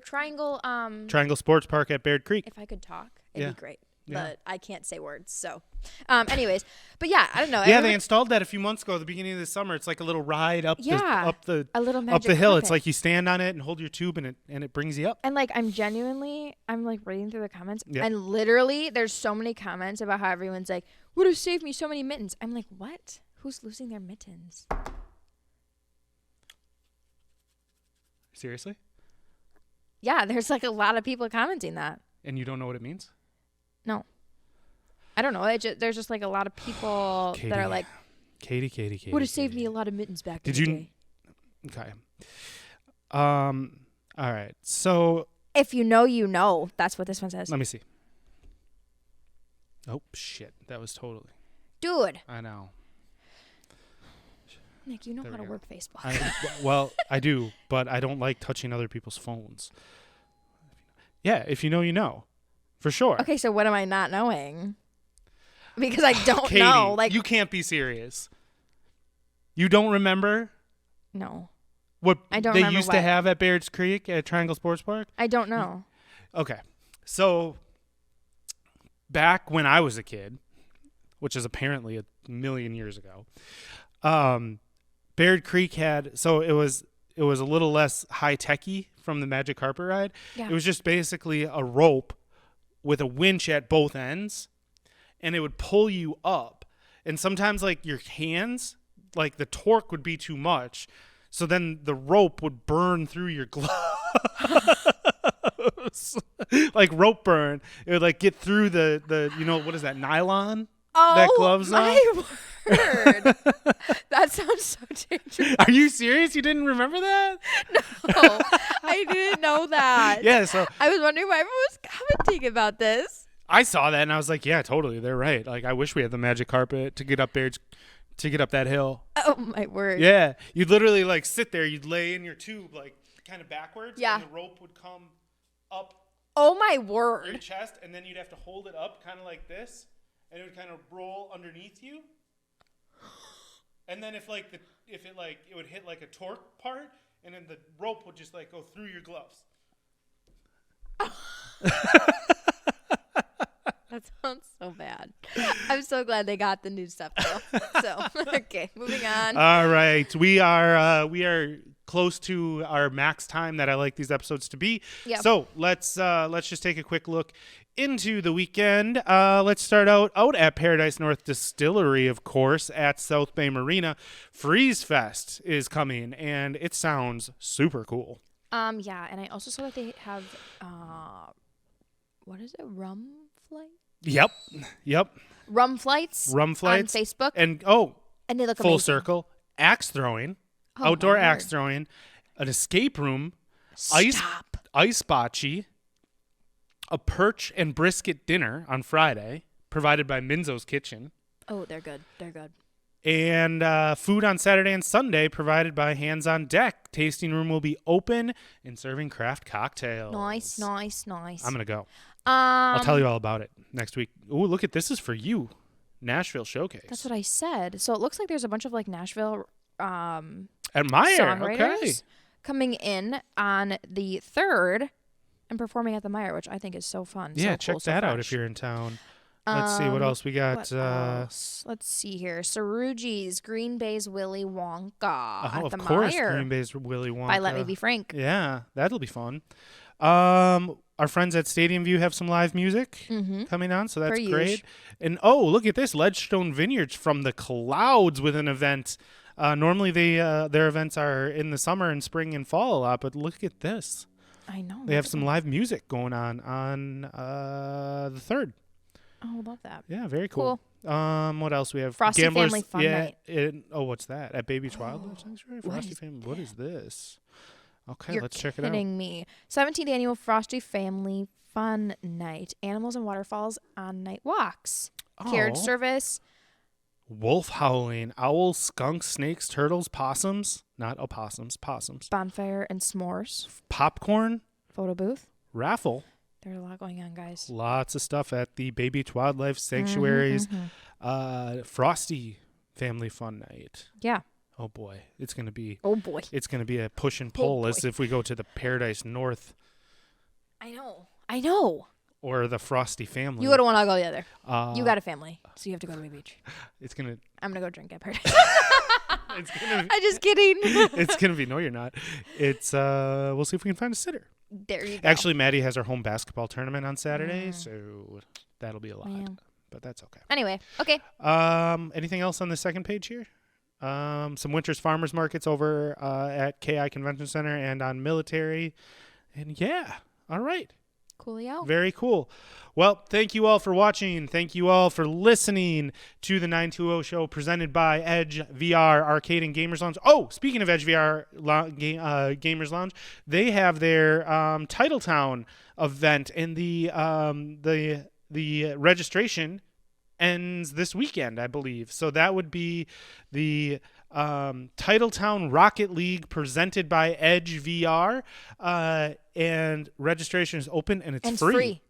Triangle. Triangle Sports Park at Baird Creek. If I could talk, it'd be great. Yeah. But I can't say words. So, anyways, but yeah, I don't know. Yeah, they installed that a few months ago at the beginning of the summer. It's like a little ride up the a little up magic the hill. carpet. It's like you stand on it and hold your tube and it brings you up. And I'm reading through the comments, Yeah. and literally there's so many comments about how everyone's like, would have saved me so many mittens. I'm like, what? Who's losing their mittens? Seriously? Yeah, there's a lot of people commenting that. And you don't know what it means? No. I don't know. There's just a lot of people that are like, Katie. would have saved me a lot of mittens back in Did the you? day. Okay. All right. So If you know, you know. That's what this one says. let me see. Oh shit! That was totally. Dude, I know. Nick, you know There how we to go. work Facebook. Well, I do, but I don't like touching other people's phones. Yeah, if you know, you know, for sure. Okay, so what am I not knowing? Because I don't Katie, know. you can't be serious. You don't remember No, what I don't they remember used to what. have at Baird's Creek at Triangle Sports Park? I don't know. Okay. So back when I was a kid, which is apparently a million years ago, Baird Creek had, so it was a little less high-techy from the Magic Carpet Ride. Yeah. It was just basically a rope with a winch at both ends, and it would pull you up. And sometimes your hands, the torque would be too much, so then the rope would burn through your gloves. Like rope burn. It would get through the what is that, nile Oh, that gloves on? my word. That sounds so dangerous. Are you serious? You didn't remember that? No, I didn't know that. Yeah, so I was wondering why everyone was commenting about this. I saw that and I was like, yeah, totally, they're right. I wish we had the magic carpet to get up that hill. Oh, my word. Yeah, you'd literally sit there, you'd lay in your tube kind of backwards, Yeah. and the rope would come up Oh, my your word. chest, and then you'd have to hold it up kind of like this, and it would kind of roll underneath you. And then if it would hit a torque part, and then the rope would just go through your gloves. That sounds so bad. I'm so glad they got the new stuff though. So okay, moving on. All right, we are close to our max time that I like these episodes to be. Yep. So let's just take a quick look into the weekend. Let's start out at Paradise North Distillery, of course, at South Bay Marina. Freeze Fest is coming, and it sounds super cool. Yeah, and I also saw that they have what is it? Rum flight? Yep. Rum flights Rum flights on Facebook. and they look full amazing. circle, axe throwing, Oh, outdoor my axe word. throwing, an escape room, Stop. ice bocce, a perch and brisket dinner on Friday, provided by Minzo's Kitchen, Oh, they're good. They're good. and food on Saturday and Sunday, provided by Hands on Deck. Tasting room will be open and serving craft cocktails. Nice. I'm gonna go. I'll tell you all about it next week. Ooh, look at this is for you, Nashville Showcase. That's what I said. So it looks like there's a bunch of like Nashville at Meyer. songwriters Okay. coming in on the 3rd and performing at the Meyer, which I think is so fun. Yeah, so check cool, so that out fresh. if you're in town. Let's see what else we got. What else? Let's see here. Saruji's Green Bay's Willy Wonka at of the course, Meyer Green Bay's Willy Wonka. by Let Me Be Frank. Yeah, that'll be fun. Our friends at Stadium View have some live music coming on, so that's Per great. usual. And look at this, Ledgestone Vineyards from the clouds with an event. Normally their events are in the summer and spring and fall a lot, but look at this. I know. They have some live music going on the 3rd. Oh, love that. Yeah, very cool. What else we have? Frosty Gamblers, Family Fun yeah, Night. What's that? At Baby's Wildlife Sanctuary? what Frosty is Family. What is this? Okay, You're let's check it out. kidding me. 17th annual Frosty Family Fun Night. Animals and waterfalls on night walks. Carriage Oh. service. Wolf howling, owls, skunks, snakes, turtles, possums. Not opossums, possums. Bonfire and s'mores. Popcorn, Photo booth. raffle. There's a lot going on, guys. Lots of stuff at the Bay Beach Wildlife Sanctuaries. Frosty Family Fun Night. Yeah. Oh boy, it's gonna be Oh boy. a push and pull as boy. if we go to the Paradise North I know. or the Frosty Family. You would want to go the other. Uh, You got a family, so you have to go to Bay Beach. It's gonna. I'm gonna go drink at Paradise. It's gonna. I'm just kidding. It's gonna be. No, you're not. It's. We'll see if we can find a sitter. There you go. Actually, Maddie has her home basketball tournament on Saturday, so that'll be a lot. Man. But that's okay. Anyway, okay. Anything else on the second page here? Some Winters Farmers Markets over at KI Convention Center and on Military. And yeah, all right. Coolio. Very cool. Well, thank you all for watching. Thank you all for listening to the 920 show presented by Edge VR Arcade and Gamers Lounge. Oh, speaking of Edge VR Gamers Lounge, they have their Titletown event, and the registration ends this weekend, I believe. So that would be the Titletown Rocket League presented by Edge VR, and registration is open and it's free.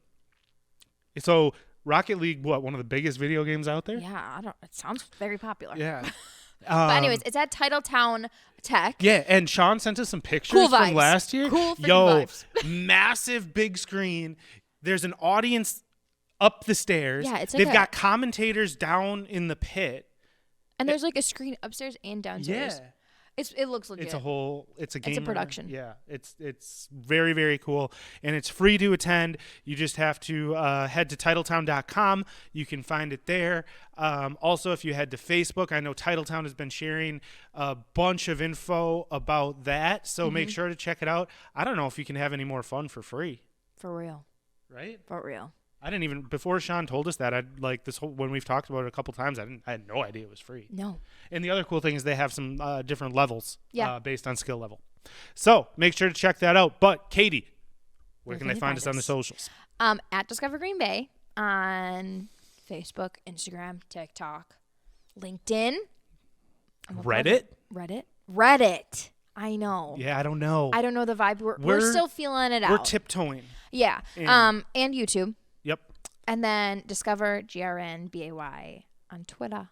So Rocket League, one of the biggest video games out there? Yeah, it sounds very popular. Yeah. But anyways, it's at Titletown Tech. Yeah, and Sean sent us some pictures Cool from vibes. last year. Cool freaking Yo, vibes. massive big screen. There's an audience up the stairs. Yeah, it's like they've got commentators down in the pit. And there's like a screen upstairs and downstairs. Yeah. It looks legit. It's a game. It's a production. Yeah, it's very, very cool, and it's free to attend. You just have to head to Titletown.com. You can find it there. Also, if you head to Facebook, I know Titletown has been sharing a bunch of info about that, so make sure to check it out. I don't know if you can have any more fun for free. For real. Right? For real. I didn't even, before Sean told us that, when we've talked about it a couple times, I had no idea it was free. No. And the other cool thing is they have some different levels Yeah. based on skill level. So make sure to check that out. But Katie, where can they find us on the socials? At Discover Green Bay on Facebook, Instagram, TikTok, LinkedIn. Reddit. I know. Yeah, I don't know. I don't know the vibe. We're still feeling it out. We're tiptoeing. Yeah. And- And YouTube. Yep. And then Discover GRNBAY on Twitter.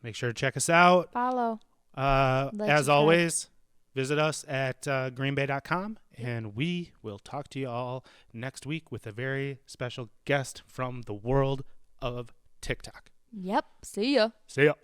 Make sure to check us out. Follow. As subscribe. always, visit us at greenbay.com, and we will talk to you all next week with a very special guest from the world of TikTok. Yep. See ya. See ya.